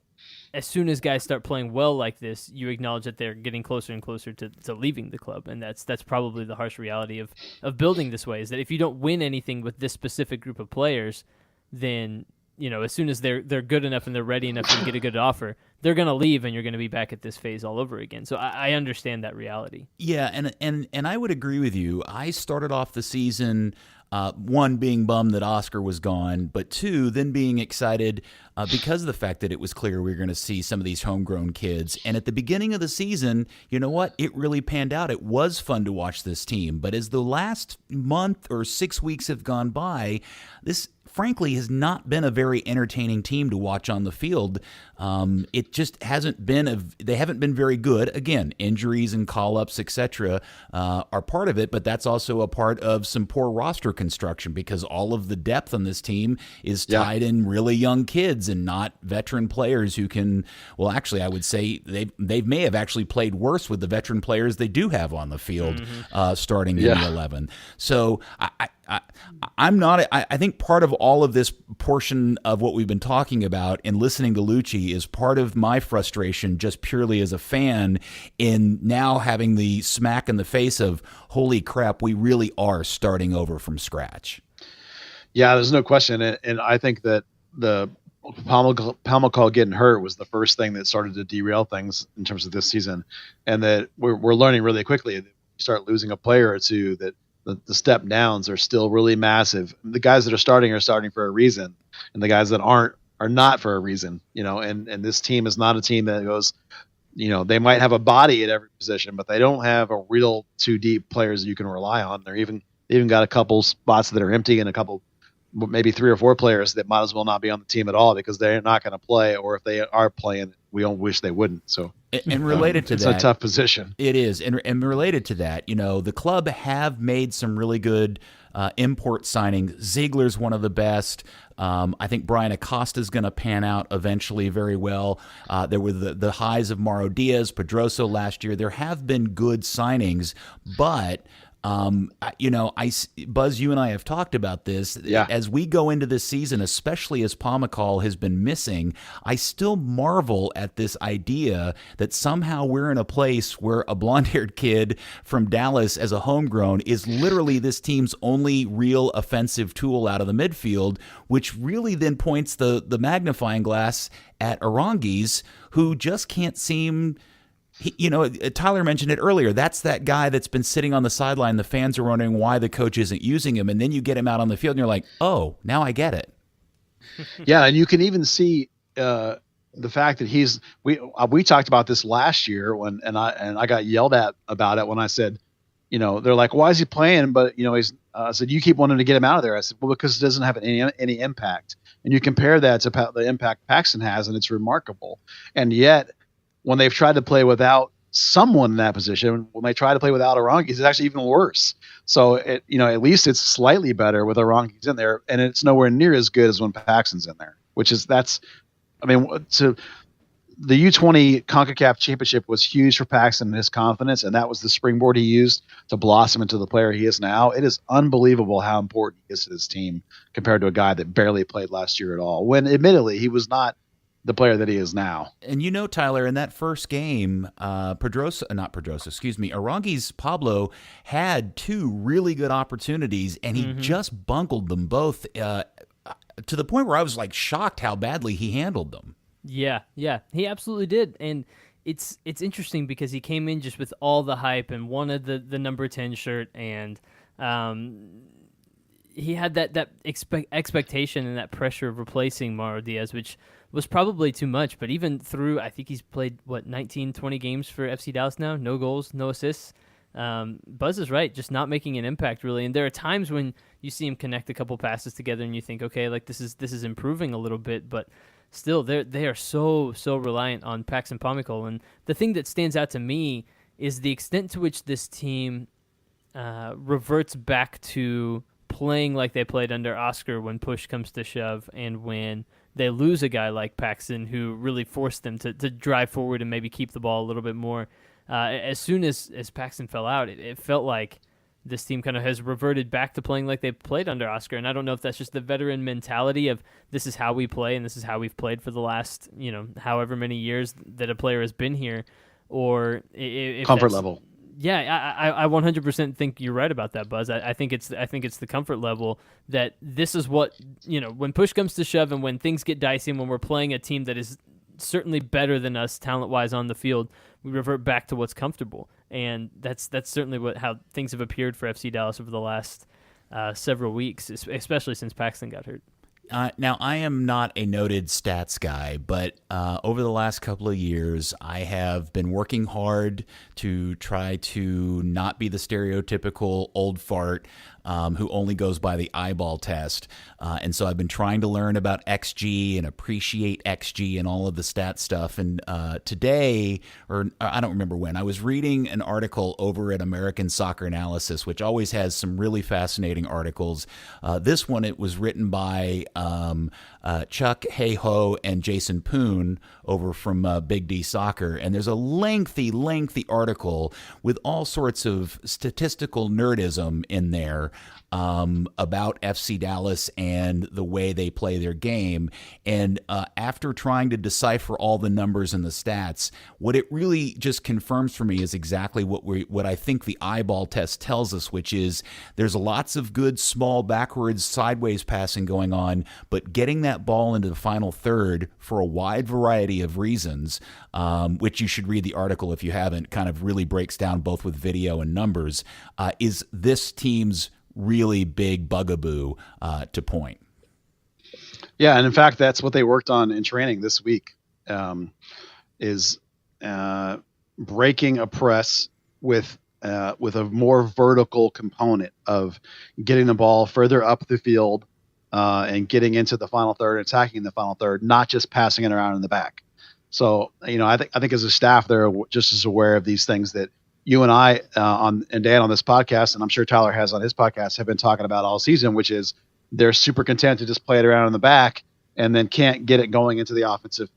as soon as guys start playing well like this, you acknowledge that they're getting closer and closer to leaving the club. And that's probably the harsh reality of building this way, is that if you don't win anything with this specific group of players, then as soon as they're good enough and they're ready enough to get a good offer, they're going to leave and you're going to be back at this phase all over again. So I understand that reality. Yeah, and I would agree with you. I started off the season, one, being bummed that Oscar was gone, but 2, then being excited because of the fact that it was clear we were going to see some of these homegrown kids. And at the beginning of the season, you know what? It really panned out. It was fun to watch this team. But as the last month or 6 weeks have gone by, this frankly has not been a very entertaining team to watch on the field. It just hasn't been they haven't been very good. Again, injuries and call-ups, etc., are part of it, but that's also a part of some poor roster construction because all of the depth on this team is tied in really young kids and not veteran players who can. Well, actually, I would say they may have actually played worse with the veteran players they do have on the field starting in the 11. So I think part of all of this portion of what we've been talking about and listening to Lucci is part of my frustration just purely as a fan in now having the smack in the face of, holy crap, we really are starting over from scratch. Yeah, there's no question. And I think that the Palmacall getting hurt was the first thing that started to derail things in terms of this season. And that we're learning really quickly that you start losing a player or two, that the step downs are still really massive. The guys that are starting for a reason, and the guys that aren't are not for a reason, and this team is not a team that goes, they might have a body at every position, but they don't have a real two deep players that you can rely on. They even got a couple spots that are empty and a couple, maybe 3 or 4 players that might as well not be on the team at all because they're not going to play, or if they are playing, we don't wish they wouldn't. So, and related to it's that, a tough position. It is, and related to that, the club have made some really good import signings. Ziegler's one of the best. I think Brian Acosta's going to pan out eventually very well. There were the highs of Mauro Diaz, Pedroso last year. There have been good signings, but Buzz, you and I have talked about this. Yeah. As we go into this season, especially as Pomykal has been missing, I still marvel at this idea that somehow we're in a place where a blonde-haired kid from Dallas as a homegrown is literally this team's only real offensive tool out of the midfield, which really then points the magnifying glass at Aranguiz, who just can't seem... Tyler mentioned it earlier. That's that guy that's been sitting on the sideline. The fans are wondering why the coach isn't using him. And then you get him out on the field and you're like, oh, now I get it. Yeah. And you can even see the fact that we talked about this last year and I got yelled at about it when I said, they're like, why is he playing? But, I said, you keep wanting to get him out of there. I said, well, because it doesn't have any impact. And you compare that to the impact Paxton has, and it's remarkable. And yet, when they've tried to play without someone in that position, when they try to play without Aranguiz, it's actually even worse. So, at least it's slightly better with Aranguiz in there, and it's nowhere near as good as when Paxton's in there, so the U20 CONCACAF Championship was huge for Paxton and his confidence, and that was the springboard he used to blossom into the player he is now. It is unbelievable how important he is to this team compared to a guy that barely played last year at all, when admittedly he was not the player that he is now. And Tyler, in that first game, Aranguiz Pablo had 2 really good opportunities, and he just bungled them both to the point where I was shocked how badly he handled them. Yeah, he absolutely did. And it's interesting because he came in just with all the hype and wanted the number 10 shirt, and he had that expectation and that pressure of replacing Mauro Diaz, which was probably too much. But even through, I think he's played 19, 20 games for FC Dallas now, no goals, no assists. Buzz is right, just not making an impact really. And there are times when you see him connect a couple passes together and you think, okay, this is improving a little bit, but still they are so reliant on Paxton Pomykal. And the thing that stands out to me is the extent to which this team reverts back to playing like they played under Oscar when push comes to shove, and when they lose a guy like Paxton who really forced them to drive forward and maybe keep the ball a little bit more. As soon as Paxton fell out, it felt like this team kind of has reverted back to playing like they played under Oscar. And I don't know if that's just the veteran mentality of this is how we play and this is how we've played for the last, however many years that a player has been here, or if comfort level. Yeah, I 100% think you're right about that, Buzz. I think it's the comfort level that this is what, when push comes to shove and when things get dicey and when we're playing a team that is certainly better than us talent-wise on the field, we revert back to what's comfortable. And that's certainly how things have appeared for FC Dallas over the last several weeks, especially since Paxton got hurt. Now, I am not a noted stats guy, but over the last couple of years, I have been working hard to try to not be the stereotypical old fart who only goes by the eyeball test. And so I've been trying to learn about XG and appreciate XG and all of the stat stuff. And today, or I don't remember when, I was reading an article over at American Soccer Analysis, which always has some really fascinating articles. This one, it was written by Chuck Hayho and Jason Poon over from Big D Soccer. And there's a lengthy article with all sorts of statistical nerdism in there about FC Dallas and the way they play their game. And after trying to decipher all the numbers and the stats, what it really just confirms for me is exactly what I think the eyeball test tells us, which is there's lots of good small backwards sideways passing going on, but getting that ball into the final third for a wide variety of reasons, which you should read the article if you haven't, kind of really breaks down both with video and numbers, is this team's really big bugaboo to point. Yeah, and in fact, that's what they worked on in training this week. Is breaking a press with a more vertical component of getting the ball further up the field and getting into the final third, attacking the final third, not just passing it around in the back. So, I think as a staff, they're just as aware of these things that you and I and Dan on this podcast, and I'm sure Tyler has on his podcast, have been talking about all season, which is they're super content to just play it around in the back and then can't get it going into the offensive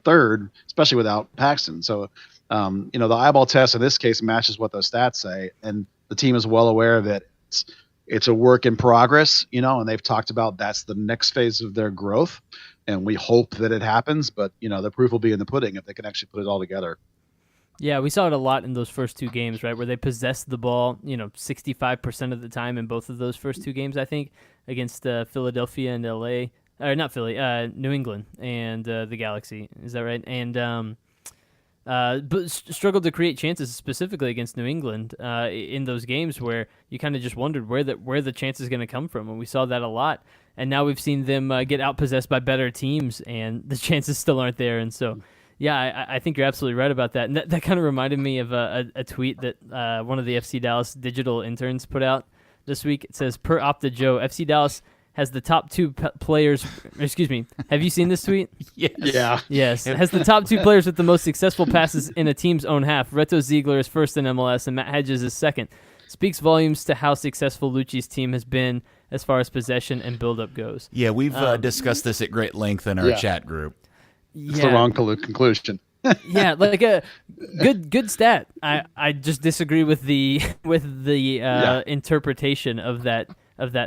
third, especially without Paxton. So, the eyeball test in this case matches what those stats say, and the team is well aware of it. It's a work in progress, and they've talked about that's the next phase of their growth, and we hope that it happens. But the proof will be in the pudding if they can actually put it all together. Yeah, we saw it a lot in those first two games, right, where they possessed the ball, 65% of the time in both of those first two games, I think, against Philadelphia and LA, or not Philly, New England and the Galaxy. Is that right? And but struggled to create chances specifically against New England in those games where you kind of just wondered where the chance is going to come from, and we saw that a lot. And now we've seen them get outpossessed by better teams, and the chances still aren't there. And so, yeah, I think you're absolutely right about that. And that kind of reminded me of a tweet that one of the FC Dallas digital interns put out this week. It says, per Opta Joe, FC Dallas has the top two players. Excuse me. Have you seen this tweet? Yes. Yeah. Yes. It has the top two players with the most successful passes in a team's own half. Reto Ziegler is first in MLS, and Matt Hedges is second. Speaks volumes to how successful Lucci's team has been as far as possession and build-up goes. Yeah, we've discussed this at great length in our chat group. It's the wrong conclusion. Yeah, like a good stat. I just disagree with the interpretation of that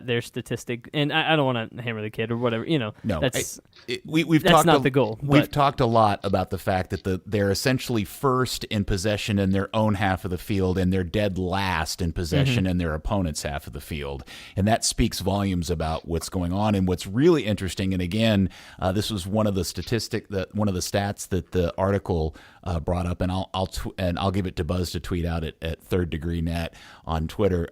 their statistic, and I don't want to hammer the kid or whatever. No, that's we've that's talked not the goal. We've talked a lot about the fact that they're essentially first in possession in their own half of the field, and they're dead last in possession in their opponent's half of the field, and that speaks volumes about what's going on. And what's really interesting, and again, this was one of the stats that the article brought up, and I'll give it to Buzz to tweet out at Third Degree Net on Twitter.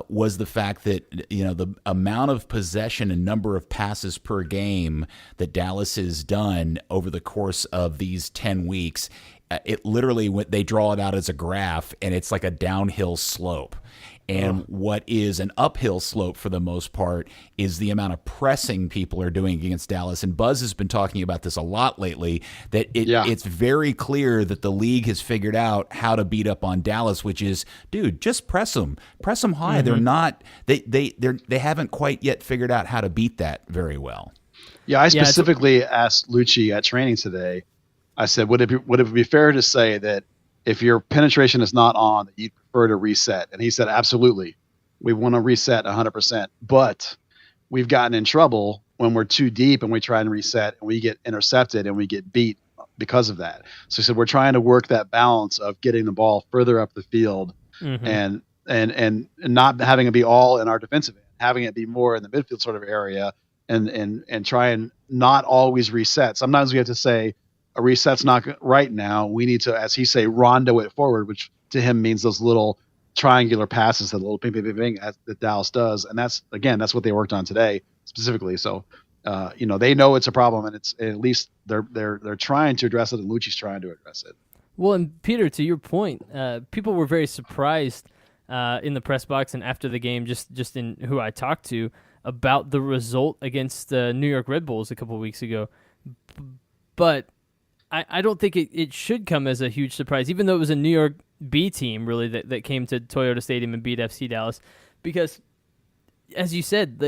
Was the fact that the amount of possession and number of passes per game that Dallas has done over the course of these 10 weeks, it literally they draw it out as a graph, and it's like a downhill slope. And what is an uphill slope for the most part is the amount of pressing people are doing against Dallas. And Buzz has been talking about this a lot lately, that it's very clear that the league has figured out how to beat up on Dallas, which is, dude, just press them high. They're not, they haven't quite yet figured out how to beat that very well. Yeah, I specifically asked Lucci at training today. I said, would it be fair to say that if your penetration is not on, that you'd prefer to reset? And he said, absolutely. We want to reset 100%. But we've gotten in trouble when we're too deep and we try and reset and we get intercepted and we get beat because of that. So he said, we're trying to work that balance of getting the ball further up the field and not having it be all in our defensive end, having it be more in the midfield sort of area and try and not always reset. Sometimes we have to say, a reset's not right now. We need to, as he say, rondo it forward, which to him means those little triangular passes, that little ping, ping, ping, ping that Dallas does. And that's what they worked on today specifically. So, they know it's a problem, and it's at least they're trying to address it, and Lucci's trying to address it. Well, and Peter, to your point, people were very surprised in the press box and after the game, just in who I talked to, about the result against the New York Red Bulls a couple of weeks ago. But I don't think it should come as a huge surprise, even though it was a New York B team, really, that came to Toyota Stadium and beat FC Dallas. Because, as you said,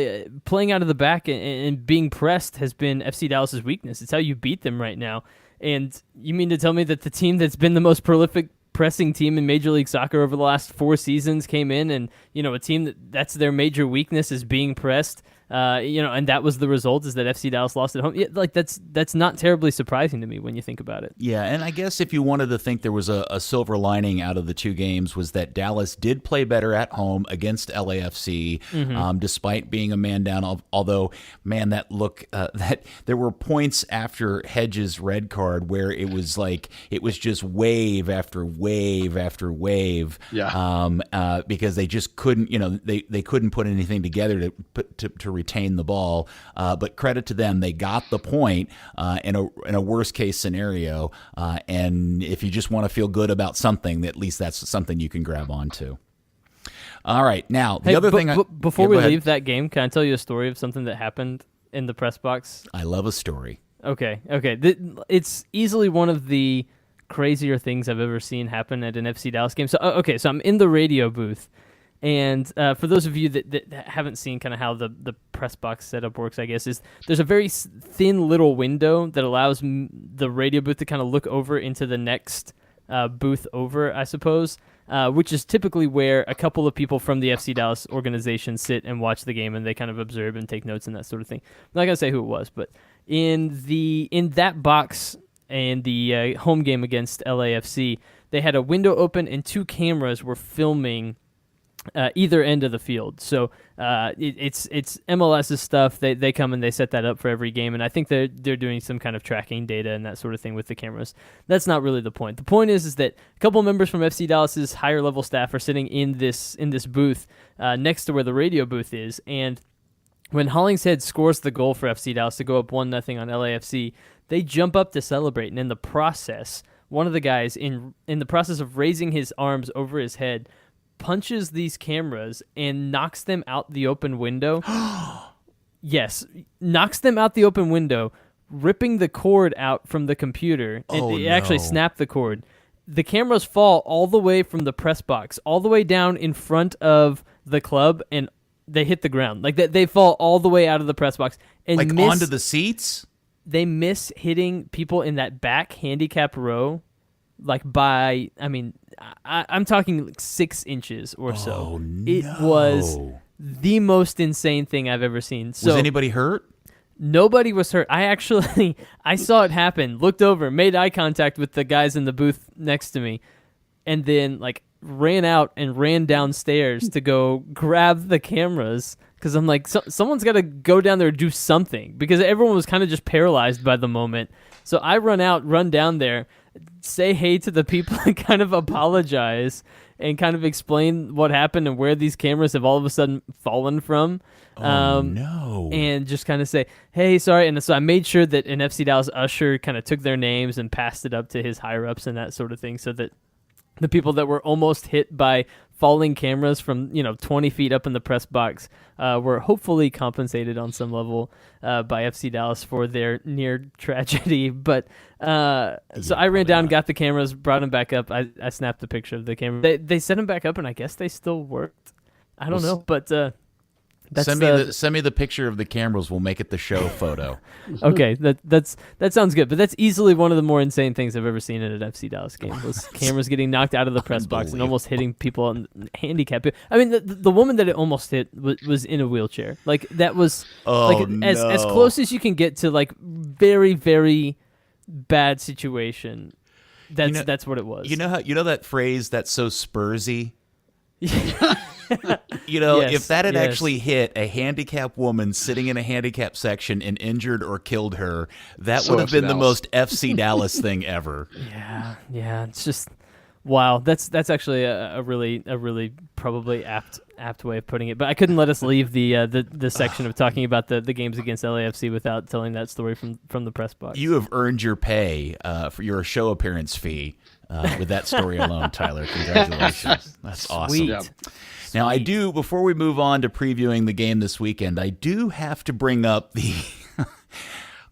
playing out of the back and being pressed has been FC Dallas's weakness. It's how you beat them right now. And you mean to tell me that the team that's been the most prolific pressing team in Major League Soccer over the last 4 seasons came in, and a team that's their major weakness is being pressed, and that was the result, is that FC Dallas lost at home. Yeah, like that's not terribly surprising to me when you think about it. Yeah, and I guess if you wanted to think there was a silver lining out of the 2 games, was that Dallas did play better at home against LAFC, despite being a man down. Although, man, that there were points after Hedges' red card where it was just wave after wave after wave. Yeah. Because they just couldn't, they couldn't put anything together to retain the ball. But credit to them, they got the point in a worst case scenario. And if you just want to feel good about something, at least that's something you can grab onto. All right, now the other thing. Before we leave that game, can I tell you a story of something that happened in the press box? I love a story. Okay. It's easily one of the crazier things I've ever seen happen at an FC Dallas game. So I'm in the radio booth, and for those of you that haven't seen kind of how the press box setup works, I guess, is there's a very thin little window that allows the radio booth to kind of look over into the next booth over, I suppose, which is typically where a couple of people from the FC Dallas organization sit and watch the game, and they kind of observe and take notes and that sort of thing. I'm not going to say who it was, but in that box and the home game against LAFC, they had a window open and two cameras were filming either end of the field. So it's MLS's stuff. They come and they set that up for every game, and I think they're doing some kind of tracking data and that sort of thing with the cameras. That's not really the point. The point is that a couple of members from FC Dallas's higher level staff are sitting in this booth next to where the radio booth is, and when Hollingshead scores the goal for FC Dallas to go up 1-0 on LAFC, they jump up to celebrate, and in the process, one of the guys, in the process of raising his arms over his head, punches these cameras and knocks them out the open window. Yes, knocks them out the open window, ripping the cord out from the computer. It actually snapped the cord. The cameras fall all the way from the press box, all the way down in front of the club, and they hit the ground. Like they fall all the way out of the press box and onto the seats. They miss hitting people in that back handicap row, like by. I mean, I'm talking like 6 inches or so. Oh, no. It was the most insane thing I've ever seen. So, was anybody hurt? Nobody was hurt. I saw it happen. Looked over, made eye contact with the guys in the booth next to me, and then ran out and ran downstairs to go grab the cameras, because I'm like, someone's got to go down there and do something, because everyone was kind of just paralyzed by the moment. So I run down there, say hey to the people and kind of apologize and kind of explain what happened and where these cameras have all of a sudden fallen from. No. And just kind of say, hey, sorry. And so I made sure that an FC Dallas usher kind of took their names and passed it up to his higher-ups and that sort of thing, so that the people that were almost hit by falling cameras from 20 feet up in the press box were hopefully compensated on some level by FC Dallas for their near tragedy. But so I ran down, got the cameras, brought them back up. I snapped a picture of the camera. They set them back up, and I guess they still worked. I don't know, but send me the picture of the cameras. We'll make it the show photo. Okay, that sounds good. But that's easily one of the more insane things I've ever seen in an FC Dallas game. Was cameras getting knocked out of the press box and almost hitting people on handicap. I mean, the woman that it almost hit was in a wheelchair. Like that was as close as you can get to very, very bad situation. That's what it was. You know that phrase that's so Spursy. Yes, if that had actually hit a handicapped woman sitting in a handicap section and injured or killed her, that would have been the most FC Dallas thing ever. Yeah, it's just wow. That's actually a really probably apt way of putting it. But I couldn't let us leave the section of talking about the games against LAFC without telling that story from the press box. You have earned your pay for your show appearance fee with that story alone, Tyler. Congratulations. That's awesome. Sweet. Yeah. Now, I do, before we move on to previewing the game this weekend, I do have to bring up the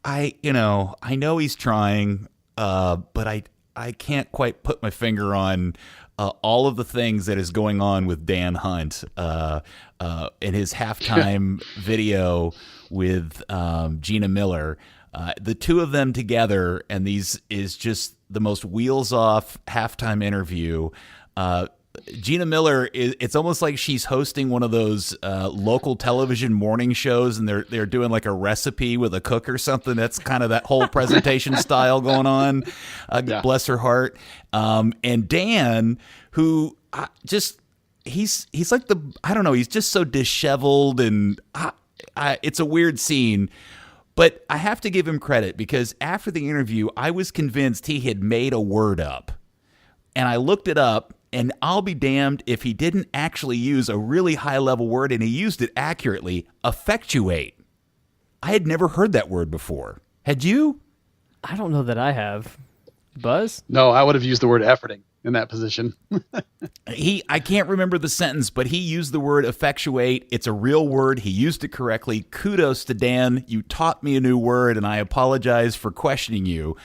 I know he's trying, but I can't quite put my finger on all of the things that is going on with Dan Hunt in his halftime video with Gina Miller. The two of them together, and these is just the most wheels-off halftime interview. Gina Miller, it's almost like she's hosting one of those local television morning shows, and they're doing like a recipe with a cook or something. That's kind of that whole presentation style going on. Bless her heart. And Dan, who he's like he's just so disheveled, and it's a weird scene. But I have to give him credit, because after the interview, I was convinced he had made a word up. And I looked it up, And I'll be damned if he didn't actually use a really high-level word, and he used it accurately, effectuate. I had never heard that word before. Had you? I don't know that I have. Buzz? No, I would have used the word efforting in that position. I can't remember the sentence, but he used the word effectuate. It's a real word. He used it correctly. Kudos to Dan. You taught me a new word, and I apologize for questioning you.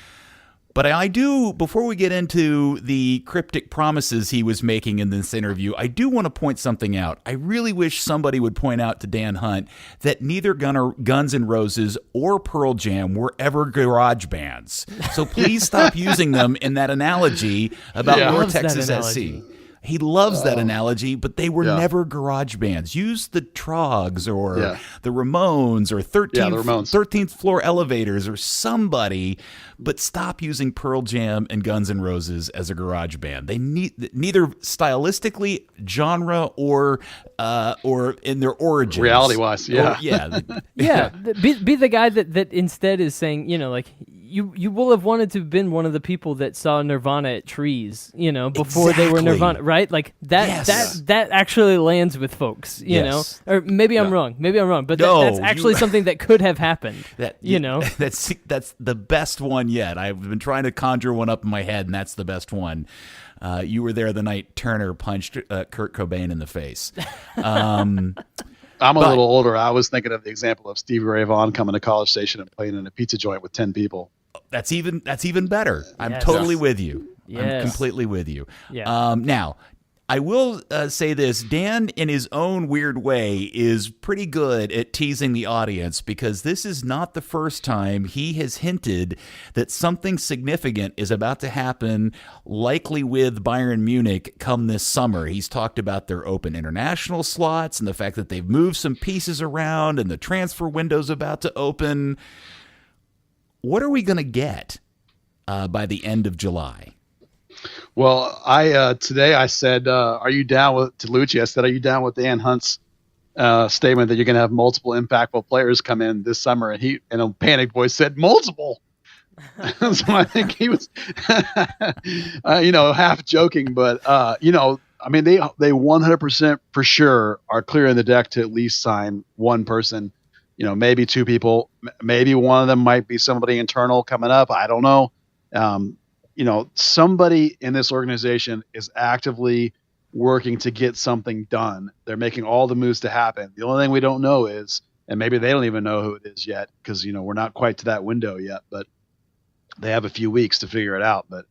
But I do, before we get into the cryptic promises he was making in this interview, I do want to point something out. I really wish somebody would point out to Dan Hunt that neither Guns N' Roses or Pearl Jam were ever garage bands. So please stop using them in that analogy about North Texas SC. He loves that analogy, but they were never garage bands. Use the Trogs or the Ramones or 13th Floor Elevators or somebody, but stop using Pearl Jam and Guns N' Roses as a garage band. They neither stylistically, genre, or in their origins. Reality-wise, yeah. Be the guy that instead is saying, like, you will have wanted to have been one of the people that saw Nirvana at Trees, before they were Nirvana, right? Like that actually lands with folks, know. Or maybe I'm wrong, but that's actually something that could have happened. That's the best one yet. I've been trying to conjure one up in my head, and that's the best one. You were there the night Turner punched Kurt Cobain in the face. I'm a little older. I was thinking of the example of Stevie Ray Vaughan coming to College Station and playing in a pizza joint with 10 people. That's even better. I'm totally with you. Yes. I'm completely with you. Yeah. Now, I will say this. Dan, in his own weird way, is pretty good at teasing the audience because this is not the first time he has hinted that something significant is about to happen, likely with Bayern Munich come this summer. He's talked about their open international slots and the fact that they've moved some pieces around and the transfer window's about to open. What are we going to get by the end of July? Well, today I said, "Are you down with Tolucci?" I said, "Are you down with Dan Hunt's statement that you're going to have multiple impactful players come in this summer?" And he, in a panicked voice, said, "Multiple." So I think he was, half joking, but I mean, they 100% for sure are clearing the deck to at least sign one person. Maybe two people. Maybe one of them might be somebody internal coming up. I don't know. Somebody in this organization is actively working to get something done. They're making all the moves to happen. The only thing we don't know is, and maybe they don't even know who it is yet, because, we're not quite to that window yet, but they have a few weeks to figure it out. But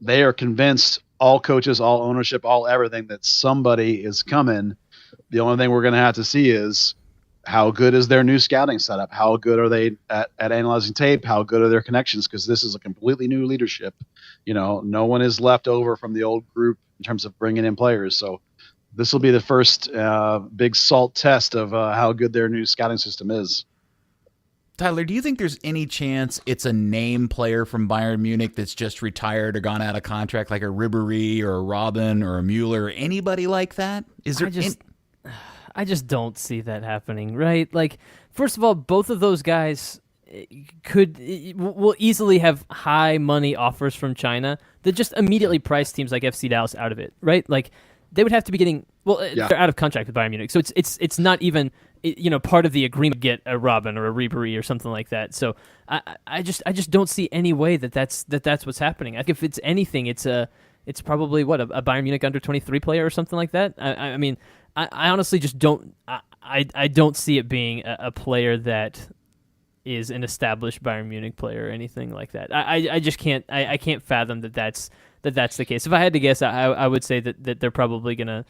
they are convinced, all coaches, all ownership, all everything, that somebody is coming. The only thing we're going to have to see is, how good is their new scouting setup? How good are they at analyzing tape? How good are their connections? Because this is a completely new leadership. No one is left over from the old group in terms of bringing in players. So this will be the first big salt test of how good their new scouting system is. Tyler, do you think there's any chance it's a name player from Bayern Munich that's just retired or gone out of contract, like a Ribéry or a Robin or a Mueller, anybody like that? Is there I just don't see that happening, right? Like, first of all, both of those guys will easily have high money offers from China that just immediately price teams like FC Dallas out of it, right? Like, they would have to be getting they're out of contract with Bayern Munich, so it's not even part of the agreement to get a Robin or a Ribéry or something like that. So I just don't see any way that's what's happening. Like, if it's anything, it's probably a Bayern Munich under 23 player or something like that. I mean. I honestly just don't. I don't see it being a player that is an established Bayern Munich player or anything like that. I just can't. I can't fathom that's the case. If I had to guess, I would say that they're probably gonna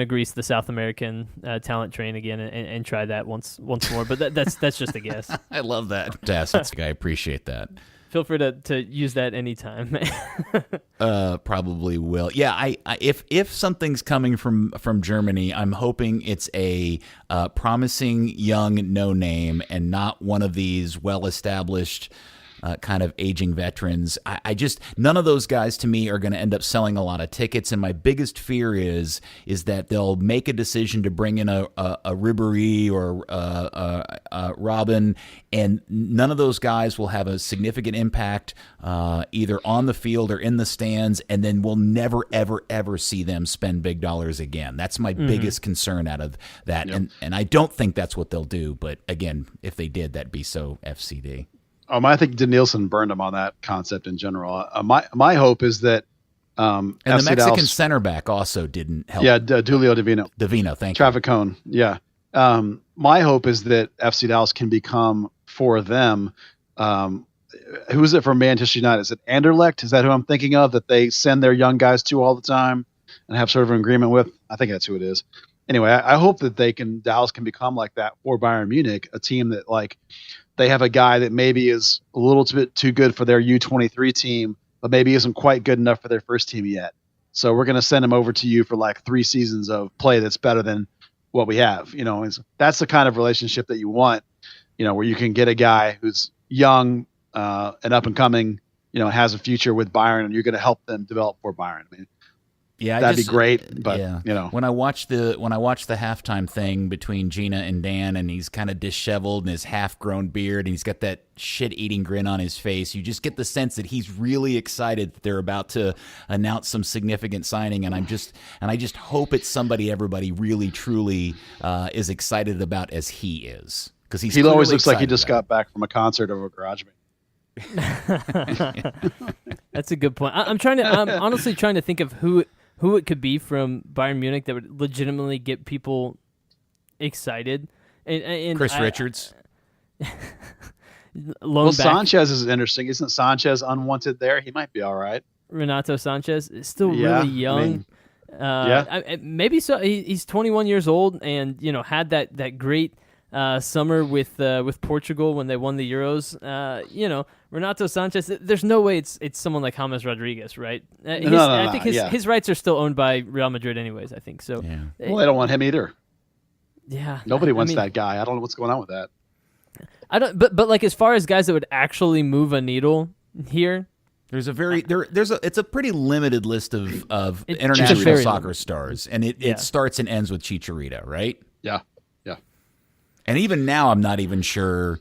grease the South American talent train again and try that once more. But that's just a guess. I love that. Fantastic. I appreciate that. Feel free to use that anytime. Probably will. Yeah, I if something's coming from Germany, I'm hoping it's a promising young no name and not one of these well-established kind of aging veterans. I just none of those guys to me are going to end up selling a lot of tickets. And my biggest fear is that they'll make a decision to bring in a Ribéry or Robin, and none of those guys will have a significant impact either on the field or in the stands, and then we'll never, ever, ever see them spend big dollars again. That's my biggest concern out of that. Yep. And I don't think that's what they'll do. But again, if they did, that'd be so FCD. I think Danielson burned him on that concept in general. My hope is that and the Mexican center back also didn't help. Yeah, Dulio Divino, thank you. Traffic cone, yeah. My hope is that FC Dallas can become, for them, who is it from Manchester United? Is it Anderlecht? Is that who I'm thinking of, that they send their young guys to all the time and have sort of an agreement with? I think that's who it is. Anyway, I hope that Dallas can become like that for Bayern Munich, a team that like they have a guy that maybe is a little bit too good for their U23 team, but maybe isn't quite good enough for their first team yet. So we're going to send him over to you for like 3 seasons of play that's better than what we have. That's the kind of relationship that you want, where you can get a guy who's young and up and coming, has a future with Bayern, and you're going to help them develop for Bayern. I mean, yeah, that'd be great. But when I watch the halftime thing between Gina and Dan, and he's kind of disheveled and his half-grown beard, and he's got that shit-eating grin on his face, you just get the sense that he's really excited that they're about to announce some significant signing. And I just hope it's somebody everybody really truly is excited about as he is, because he always looks like he just got back from a concert over Garage Band. That's a good point. I'm honestly trying to think of who it could be from Bayern Munich that would legitimately get people excited. And Chris Richards. Sanchez is interesting. Isn't Sanchez unwanted there? He might be all right. Renato Sanchez is still really young. Maybe so. He's 21 years old, and had that great summer with Portugal when they won the Euros. Renato Sanchez. There's no way it's someone like James Rodriguez, right? I think his rights are still owned by Real Madrid, anyways. I think so. Yeah. Well, they don't want him either. Yeah, nobody wants that guy. I don't know what's going on with that. I don't. But like as far as guys that would actually move a needle here. It's a pretty limited list of international soccer stars, and it starts and ends with Chicharito, right? Yeah. And even now, I'm not even sure.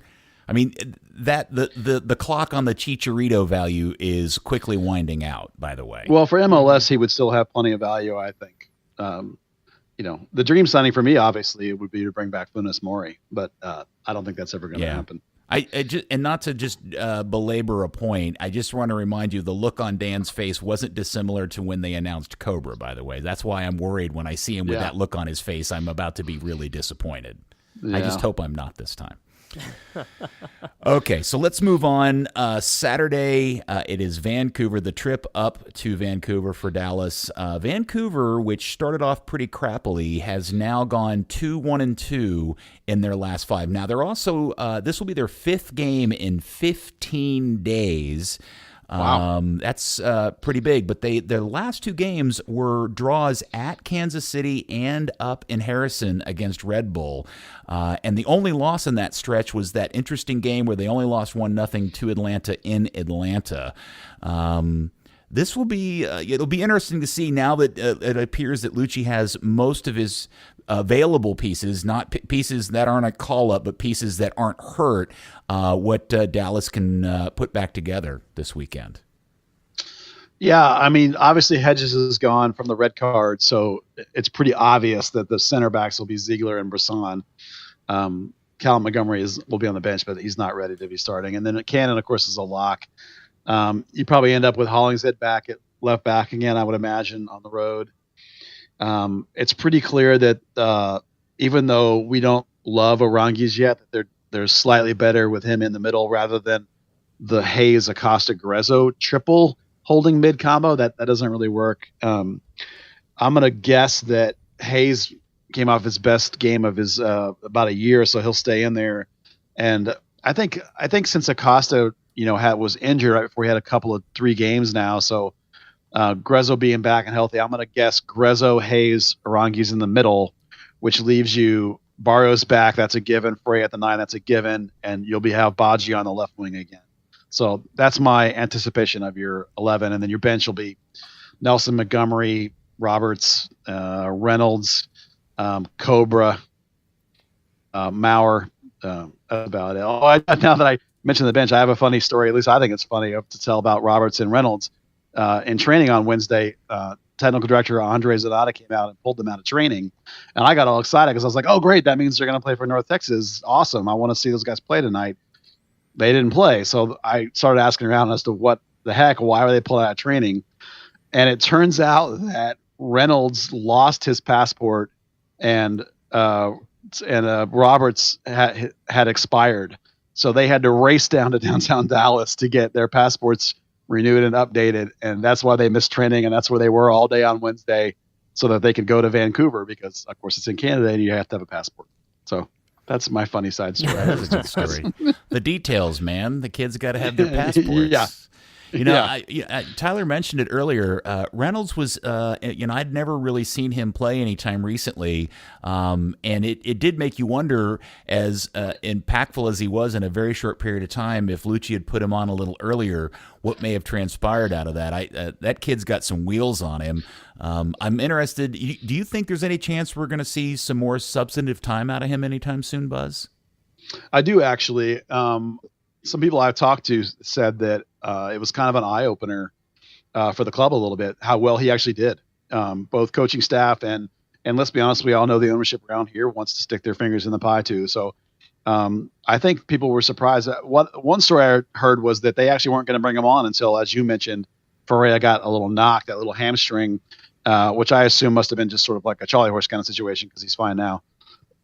I mean, that the clock on the Chicharito value is quickly winding out, by the way. Well, for MLS, he would still have plenty of value, I think. The dream signing for me, obviously, would be to bring back Funes Mori, but I don't think that's ever going to happen. And not to just belabor a point, I just want to remind you the look on Dan's face wasn't dissimilar to when they announced Cobra, by the way. That's why I'm worried when I see him with that look on his face. I'm about to be really disappointed. Yeah. I just hope I'm not this time. Okay, so let's move on. Saturday, it is Vancouver, the trip up to Vancouver for Dallas. Vancouver, which started off pretty crappily, has now gone 2-1-2 in their last 5. Now, they're also this will be their 5th game in 15 days. Wow. That's pretty big, but their last 2 games were draws at Kansas City and up in Harrison against Red Bull. And the only loss in that stretch was that interesting game where they only lost 1-0 to Atlanta in Atlanta. This will be it'll be interesting to see now that it appears that Lucci has most of his available pieces, not pieces that aren't a call-up, but pieces that aren't hurt, what Dallas can put back together this weekend. Yeah, I mean, obviously Hedges is gone from the red card, so it's pretty obvious that the center backs will be Ziegler and Brisson. Callum Montgomery will be on the bench, but he's not ready to be starting. And then Cannon, of course, is a lock. You probably end up with Hollingshead back at left back again, I would imagine, on the road. It's pretty clear that even though we don't love Aranguiz yet, that they're slightly better with him in the middle rather than the Hayes, Acosta, Grezzo triple holding mid combo. That doesn't really work. I'm going to guess that Hayes came off his best game of his about a year, so he'll stay in there. And I think since Acosta, was injured right before he had a couple of 3 games now, so Grezzo being back and healthy, I'm going to guess Grezzo, Hayes, Aranguiz in the middle, which leaves you Barrios back. That's a given. Frey at the 9. That's a given. And you'll have Baji on the left wing again. So that's my anticipation of your 11, and then your bench will be Nelson, Montgomery, Roberts, Reynolds, Cobra, Maurer. That's about it. Now that I mentioned the bench, I have a funny story. At least I think it's funny to tell about Roberts and Reynolds. In training on Wednesday, technical director Andre Zanata came out and pulled them out of training, and I got all excited because I was like, "Oh, great! That means they're going to play for North Texas. Awesome! I want to see those guys play tonight." They didn't play, so I started asking around as to what the heck, why were they pulled out of training? And it turns out that Reynolds lost his passport, and Roberts had expired, so they had to race down to downtown Dallas to get their passports renewed and updated, and that's why they missed training, and that's where they were all day on Wednesday, so that they could go to Vancouver because, of course, it's in Canada and you have to have a passport. So that's my funny side story. That's a good story. The details, man. The kids got to have their passports. Yeah. You know, Tyler mentioned it earlier. Reynolds was, I'd never really seen him play anytime recently, and it did make you wonder, as impactful as he was in a very short period of time, if Lucci had put him on a little earlier, what may have transpired out of that. That kid's got some wheels on him. I'm interested. Do you think there's any chance we're going to see some more substantive time out of him anytime soon, Buzz? I do, actually. Some people I've talked to said that it was kind of an eye-opener for the club a little bit, how well he actually did. Both coaching staff and let's be honest, we all know the ownership around here wants to stick their fingers in the pie too. So I think people were surprised. One story I heard was that they actually weren't going to bring him on until, as you mentioned, Ferreira got a little knock, that little hamstring, which I assume must have been just sort of like a Charlie horse kind of situation because he's fine now.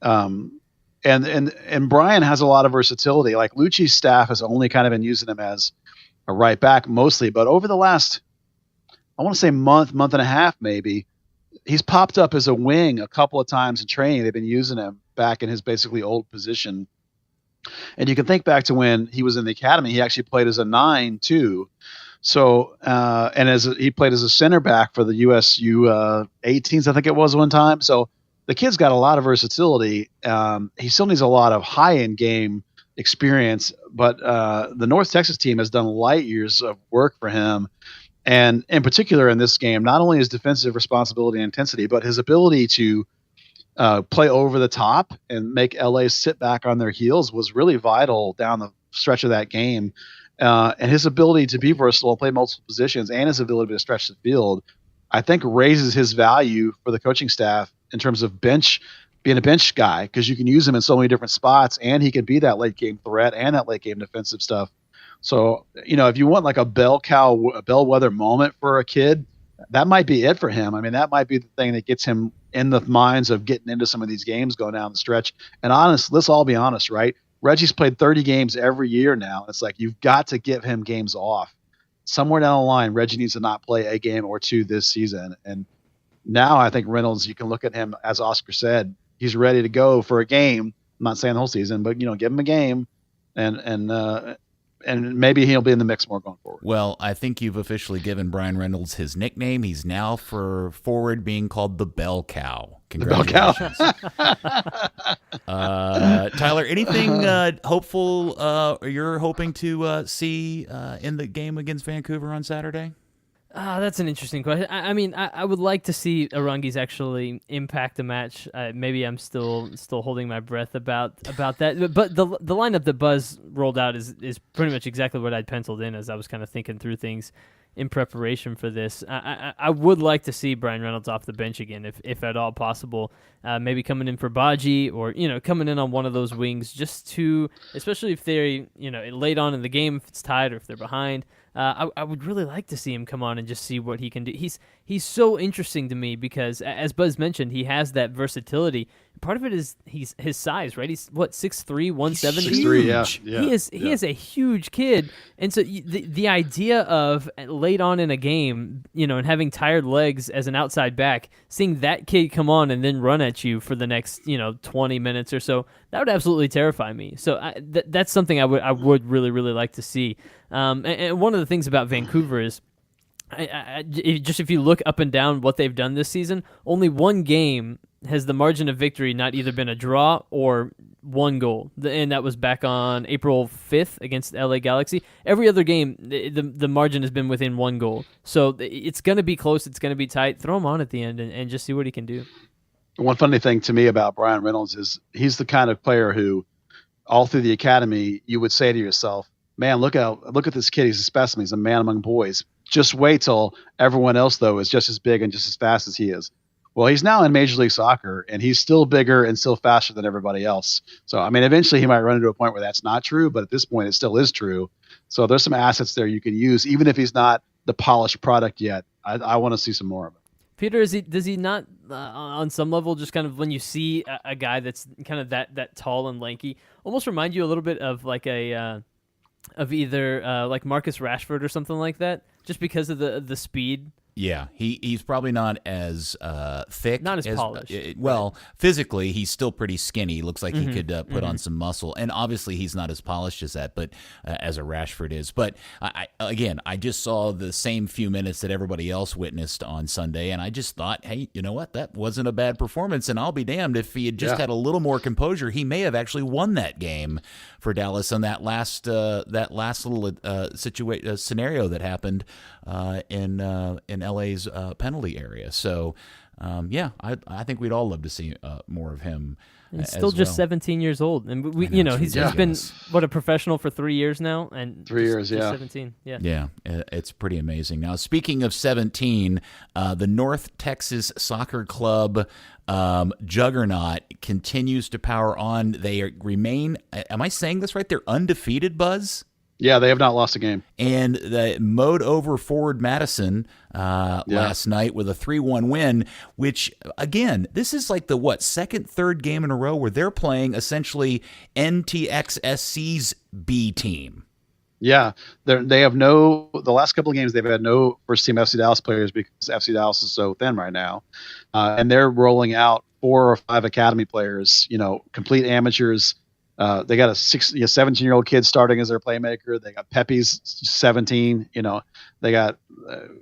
And Brian has a lot of versatility. Like Lucci's staff has only kind of been using him as a right back mostly, but over the last, I want to say month and a half maybe, he's popped up as a wing a couple of times in training. They've been using him back in his basically old position. And you can think back to when he was in the academy, he actually played as a 9 too. So, he played as a center back for the USU 18s, I think it was one time. So the kid's got a lot of versatility. He still needs a lot of high-end game experience, but the North Texas team has done light years of work for him. And in particular in this game, not only his defensive responsibility and intensity, but his ability to play over the top and make LA sit back on their heels was really vital down the stretch of that game. And his ability to be versatile, play multiple positions, and his ability to stretch the field, I think raises his value for the coaching staff in terms of being a bench guy, because you can use him in so many different spots, and he can be that late game threat and that late game defensive stuff. So, if you want like a bellwether moment for a kid, that might be it for him. I mean, that might be the thing that gets him in the minds of getting into some of these games going down the stretch. And let's all be honest, right? Reggie's played 30 games every year now. It's like you've got to give him games off. Somewhere down the line, Reggie needs to not play a game or two this season. And now I think Reynolds, you can look at him, as Oscar said, he's ready to go for a game. I'm not saying the whole season, but give him a game, and maybe he'll be in the mix more going forward. Well, I think you've officially given Brian Reynolds his nickname. He's now for forward being called the Bell Cow. Congratulations. Tyler, anything hopeful you're hoping to see in the game against Vancouver on Saturday? That's an interesting question. I mean, I would like to see Arungi's actually impact the match. Maybe I'm still holding my breath about that. But the lineup that Buzz rolled out is pretty much exactly what I'd penciled in as I was kind of thinking through things in preparation for this. I would like to see Brian Reynolds off the bench again, if at all possible. Maybe coming in for Baji, or coming in on one of those wings, just to, especially if they're late on in the game, if it's tied or if they're behind. I would really like to see him come on and just see what he can do. He's so interesting to me because, as Buzz mentioned, he has that versatility. Part of it is his size, right? He's 6'3", 170. 6'3", yeah. He is a huge kid, and so the idea of late on in a game, and having tired legs as an outside back, seeing that kid come on and then run at you for the next 20 minutes or so, that would absolutely terrify me. So that's something I would really, really like to see. And one of the things about Vancouver is If you look up and down what they've done this season, only one game has the margin of victory not either been a draw or one goal, and that was back on April 5th against LA Galaxy. Every other game, the margin has been within one goal. So it's going to be close. It's going to be tight. Throw him on at the end and just see what he can do. One funny thing to me about Brian Reynolds is he's the kind of player who, all through the academy, you would say to yourself, man, look at this kid. He's a specimen. He's a man among boys. Just wait till everyone else, though, is just as big and just as fast as he is. Well, he's now in Major League Soccer, and he's still bigger and still faster than everybody else. So, I mean, eventually he might run into a point where that's not true, but at this point it still is true. So there's some assets there you can use, even if he's not the polished product yet. I want to see some more of it. Peter, does he not, on some level, just kind of when you see a guy that's kind of that tall and lanky, almost remind you a little bit of like of either like Marcus Rashford or something like that, just because of the speed? Yeah, he's probably not as thick. Not as polished. Physically, he's still pretty skinny. Looks like he could put on some muscle. And obviously, he's not as polished as that, but as a Rashford is. But, I just saw the same few minutes that everybody else witnessed on Sunday, and I just thought, hey, you know what? That wasn't a bad performance, and I'll be damned if he had just had a little more composure. He may have actually won that game for Dallas on that last little scenario that happened in LA's penalty area. So, I think we'd all love to see more of him. He's still just 17 years old, and he's been a professional for 3 years now, and 3 years, just 17, yeah, it's pretty amazing. Now, speaking of 17, the North Texas Soccer Club juggernaut continues to power on. They remain. Am I saying this right? They're undefeated, Buzz. Yeah, they have not lost a game. And they mowed over Forward Madison last night with a 3-1 win, which, again, this is like the, second, third game in a row where they're playing essentially NTXSC's B team. Yeah, they have the last couple of games they've had no first-team FC Dallas players because FC Dallas is so thin right now. And they're rolling out 4 or 5 academy players, complete amateurs. They got a 17-year-old kid starting as their playmaker. They got Pepe's 17. They got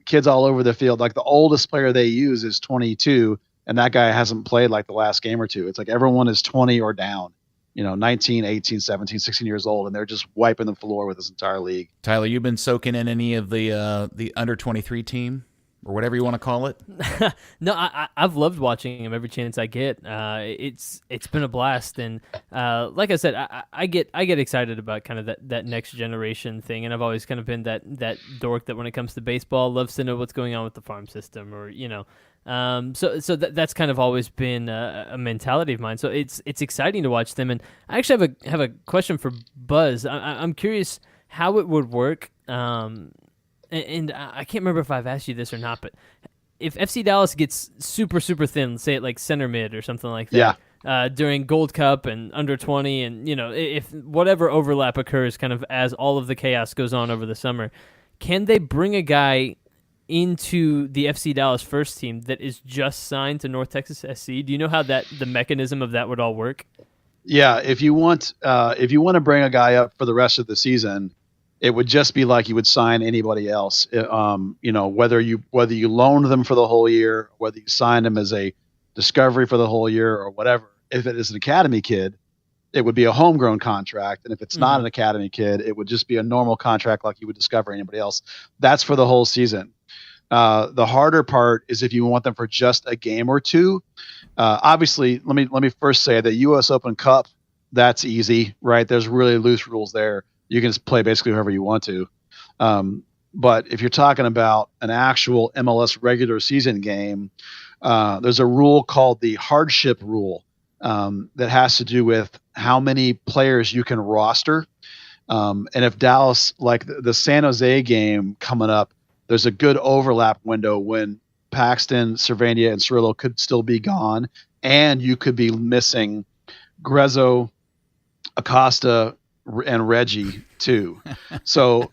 kids all over the field. Like the oldest player they use is 22, and that guy hasn't played like the last game or two. It's like everyone is 20 or down. 19, 18, 17, 16 years old, and they're just wiping the floor with this entire league. Tyler, you've been soaking in any of the under-23 team? Or whatever you want to call it. No, I've loved watching him every chance I get. It's been a blast, and like I said, I get excited about kind of that next generation thing, and I've always kind of been that dork that when it comes to baseball loves to know what's going on with the farm system, or so that's kind of always been a mentality of mine. So it's exciting to watch them, and I actually have a question for Buzz. I'm curious how it would work. And I can't remember if I've asked you this or not, but if FC Dallas gets super, super thin, say it like center mid or something like that, during Gold Cup and under 20, and if whatever overlap occurs kind of as all of the chaos goes on over the summer, can they bring a guy into the FC Dallas first team that is just signed to North Texas SC? Do you know how the mechanism of that would all work? Yeah, if you want to bring a guy up for the rest of the season, it would just be like you would sign anybody else. Whether you loaned them for the whole year, whether you signed them as a discovery for the whole year or whatever. If it is an academy kid, it would be a homegrown contract. And if it's not an academy kid, it would just be a normal contract like you would discover anybody else. That's for the whole season. The harder part is if you want them for just a game or two. Obviously, let me first say the U.S. Open Cup, that's easy, right? There's really loose rules there. You can just play basically whoever you want to. But if you're talking about an actual MLS regular season game, there's a rule called the hardship rule that has to do with how many players you can roster. And if Dallas, like the San Jose game coming up, there's a good overlap window when Paxton, Cervania, and Cirillo could still be gone, and you could be missing Grezzo, Acosta, and Reggie too. So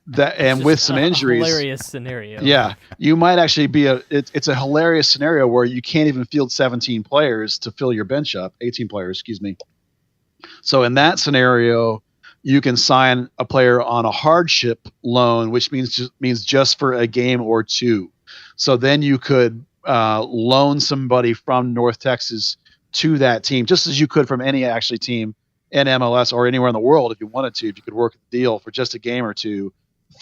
that, and with some injuries, hilarious scenario. Yeah, you might actually be it's a hilarious scenario where you can't even field 17 players to fill your bench up, 18 players, excuse me. So in that scenario, you can sign a player on a hardship loan, which means just for a game or two. So then you could loan somebody from North Texas to that team, just as you could from any actually team in MLS or anywhere in the world if you wanted to. If you could work a deal for just a game or two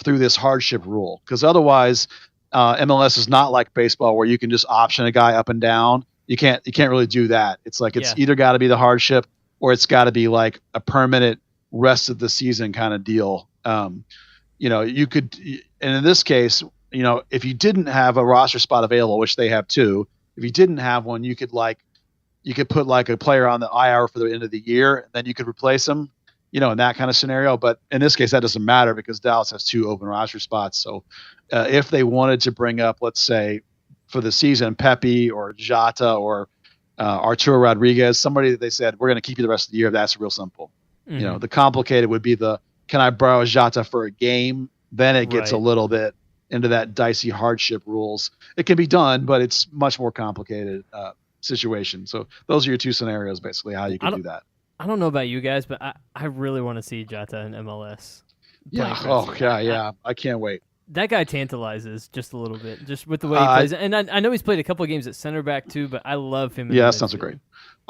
through this hardship rule, because otherwise MLS is not like baseball where you can just option a guy up and down. You can't really do that. It's like it's either got to be the hardship or it's got to be like a permanent rest of the season kind of deal. You could, and in this case, if you didn't have a roster spot available, which they have too, if you didn't have one, you could put like a player on the IR for the end of the year, and then you could replace him, in that kind of scenario. But in this case, that doesn't matter because Dallas has 2 open roster spots. So if they wanted to bring up, let's say, for the season, Pepe or Jota or Arturo Rodriguez, somebody that they said, we're going to keep you the rest of the year, that's real simple. Mm-hmm. The complicated would be can I borrow Jota for a game? Then it gets a little bit into that dicey hardship rules. It can be done, but it's much more complicated situation. So those are your 2 scenarios, basically, how you can do that. I don't know about you guys, but I really want to see Jota in MLS. Yeah. Oh, yeah. I can't wait. That guy tantalizes just a little bit, just with the way he plays. And I know he's played a couple of games at center back too, but I love him. Yeah, that sounds great.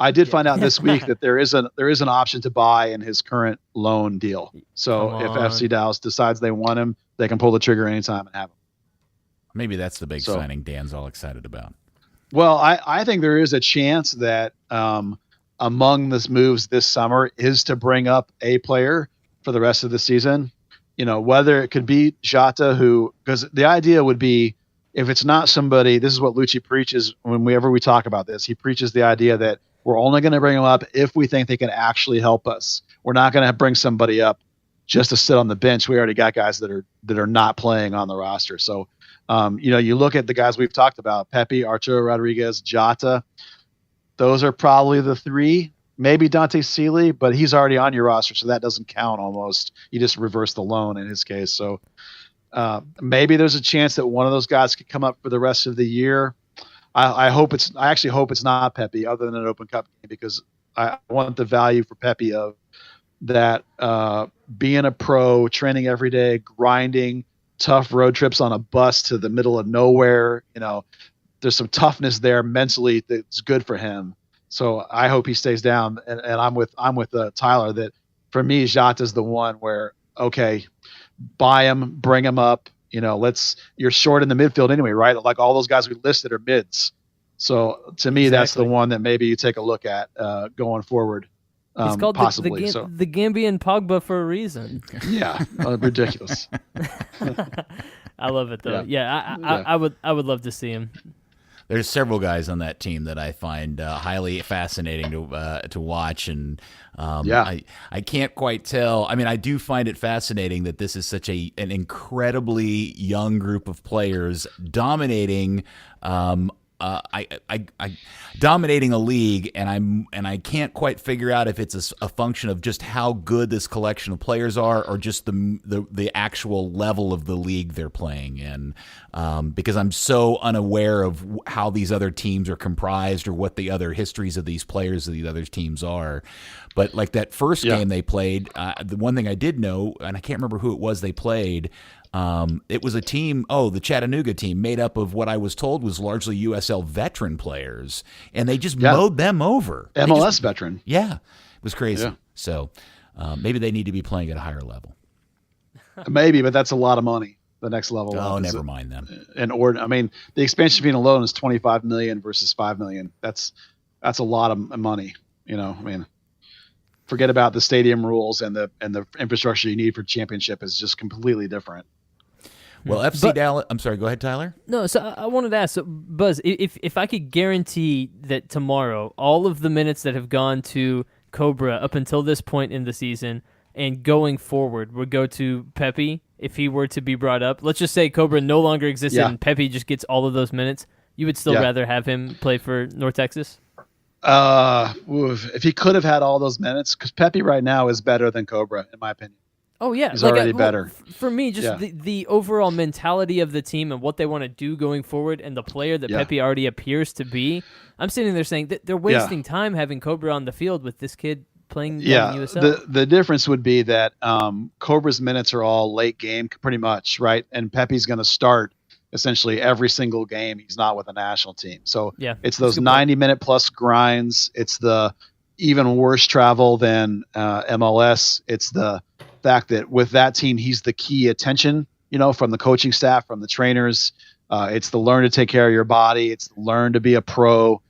I did find out this week that there is an option to buy in his current loan deal. So if FC Dallas decides they want him, they can pull the trigger anytime and have him. Maybe that's the big signing Dan's all excited about. Well, I think there is a chance that among the moves this summer is to bring up a player for the rest of the season. Whether it could be Jota, because the idea would be, if it's not somebody, this is what Lucci preaches whenever we talk about this. He preaches the idea that we're only going to bring them up if we think they can actually help us. We're not going to bring somebody up just to sit on the bench. We already got guys that are not playing on the roster. So, you look at the guys we've talked about, Pepe, Arturo Rodriguez, Jota. Those are probably the 3. Maybe Dante Seeley, but he's already on your roster, so that doesn't count almost. You just reverse the loan in his case. So maybe there's a chance that one of those guys could come up for the rest of the year. I actually hope it's not Pepe, other than an Open Cup game, because I want the value for Pepe of that being a pro, training every day, grinding, tough road trips on a bus to the middle of nowhere. There's some toughness there mentally that's good for him. So I hope he stays down, and I'm with Tyler that for me, Jota's the one where, okay, buy him, bring him up. You're short in the midfield anyway, right? Like all those guys we listed are mids. So to me, that's the one that maybe you take a look at going forward. It's called possibly the Gambian Pogba for a reason. Yeah, ridiculous. I love it though. Yeah, I would love to see him. There's several guys on that team that I find highly fascinating to watch, and I can't quite tell. I mean, I do find it fascinating that this is such an incredibly young group of players dominating. Dominating a league, and I can't quite figure out if it's a function of just how good this collection of players are, or just the actual level of the league they're playing in. Because I'm so unaware of how these other teams are comprised, or what the other histories of these players of these other teams are. But like that first game they played, the one thing I did know, and I can't remember who it was they played. It was a team, the Chattanooga team, made up of what I was told was largely USL veteran players, and they just mowed them over. MLS veteran. Yeah, it was crazy. Yeah. So maybe they need to be playing at a higher level. Maybe, but that's a lot of money. The next level. Oh, never mind them. The expansion fee alone is $25 million versus $5 million. That's a lot of money. Forget about the stadium rules and the infrastructure you need for championship is just completely different. Well, FC Dallas. I'm sorry. Go ahead, Tyler. No, so I wanted to ask, Buzz, if I could guarantee that tomorrow all of the minutes that have gone to Cobra up until this point in the season and going forward would go to Pepe if he were to be brought up. Let's just say Cobra no longer existed and Pepe just gets all of those minutes. You would still rather have him play for North Texas? If he could have had all those minutes, because Pepe right now is better than Cobra, in my opinion. Oh, yeah. He's already better. For me, just the overall mentality of the team and what they want to do going forward and the player that Pepe already appears to be, I'm sitting there saying that they're wasting time having Cobra on the field with this kid playing down in USL. The difference would be that Cobra's minutes are all late game, pretty much, right? And Pepe's going to start essentially every single game he's not with the national team. So it's those 90-minute plus grinds. It's the even worse travel than MLS. It's the fact that with that team, he's the key attention, from the coaching staff, from the trainers. It's the learn to take care of your body. It's learn to be a pro,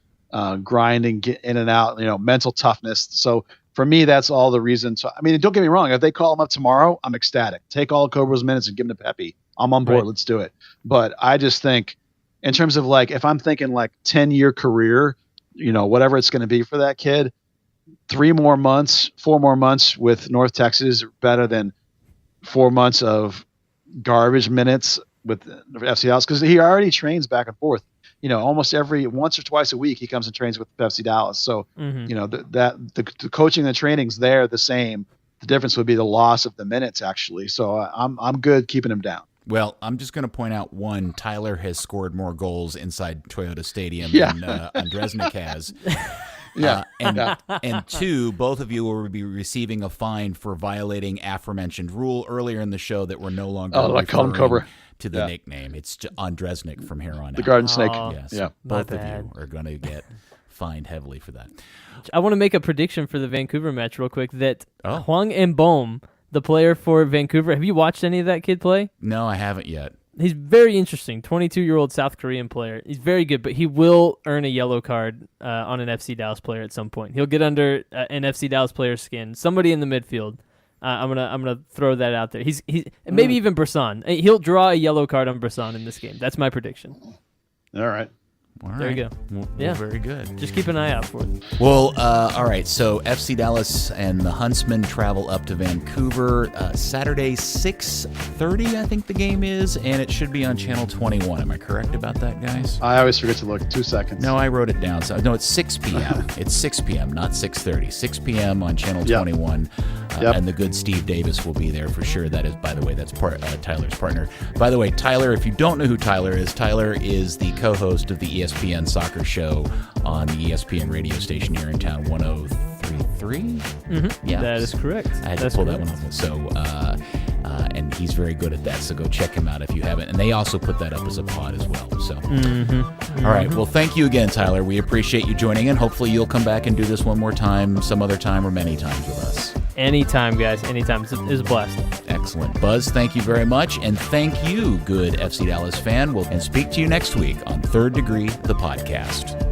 grind and get in and out, mental toughness. So for me, that's all the reason. So, I mean, don't get me wrong. If they call him up tomorrow, I'm ecstatic. Take all of Cobra's minutes and give him to Pepe. I'm on board. Right. Let's do it. But I just think in terms of if I'm thinking 10-year career, whatever it's going to be for that kid, 4 more months with North Texas are better than 4 months of garbage minutes with FC Dallas, because he already trains back and forth. Almost once or twice a week he comes and trains with FC Dallas. So the coaching and the training's there the same. The difference would be the loss of the minutes, actually. So I'm good keeping him down. Well, I'm just going to point out, one, Tyler has scored more goals inside Toyota Stadium than Andresnik has. And two, both of you will be receiving a fine for violating aforementioned rule earlier in the show that we're no longer referring to the nickname. It's Andresnik from here on out. The Garden Snake. Yes. Yeah. Both of you are going to get fined heavily for that. I want to make a prediction for the Vancouver match real quick that Hwang Mbom, the player for Vancouver, have you watched any of that kid play? No, I haven't yet. He's very interesting, 22-year-old South Korean player. He's very good, but he will earn a yellow card on an FC Dallas player at some point. He'll get under an FC Dallas player's skin. Somebody in the midfield. I'm gonna throw that out there. He's maybe even Bresson. He'll draw a yellow card on Bresson in this game. That's my prediction. All right. There you go. Well, very good. Just keep an eye out for it. Well, all right. So FC Dallas and the Huntsmen travel up to Vancouver Saturday, 6:30, I think the game is, and it should be on Channel 21. Am I correct about that, guys? I always forget to look. 2 seconds. No, I wrote it down. So no, it's 6 p.m. It's 6 p.m., not 6:30. 6 p.m. on Channel 21. And the good Steve Davis will be there for sure. That is, by the way, that's Tyler's partner. By the way, Tyler, if you don't know who Tyler is the co-host of the ESPN soccer show on the ESPN radio station here in town, 103.3. Mm-hmm. Yeah, that is correct. I had to pull that one off. So, and he's very good at that. So go check him out if you haven't. And they also put that up as a pod as well. So, All right. Well, thank you again, Tyler. We appreciate you joining in. Hopefully, you'll come back and do this one more time, some other time, or many times with us. Anytime, guys. Anytime. It was a blast. Excellent. Buzz, thank you very much. And thank you, good FC Dallas fan. And speak to you next week on Third Degree, the podcast.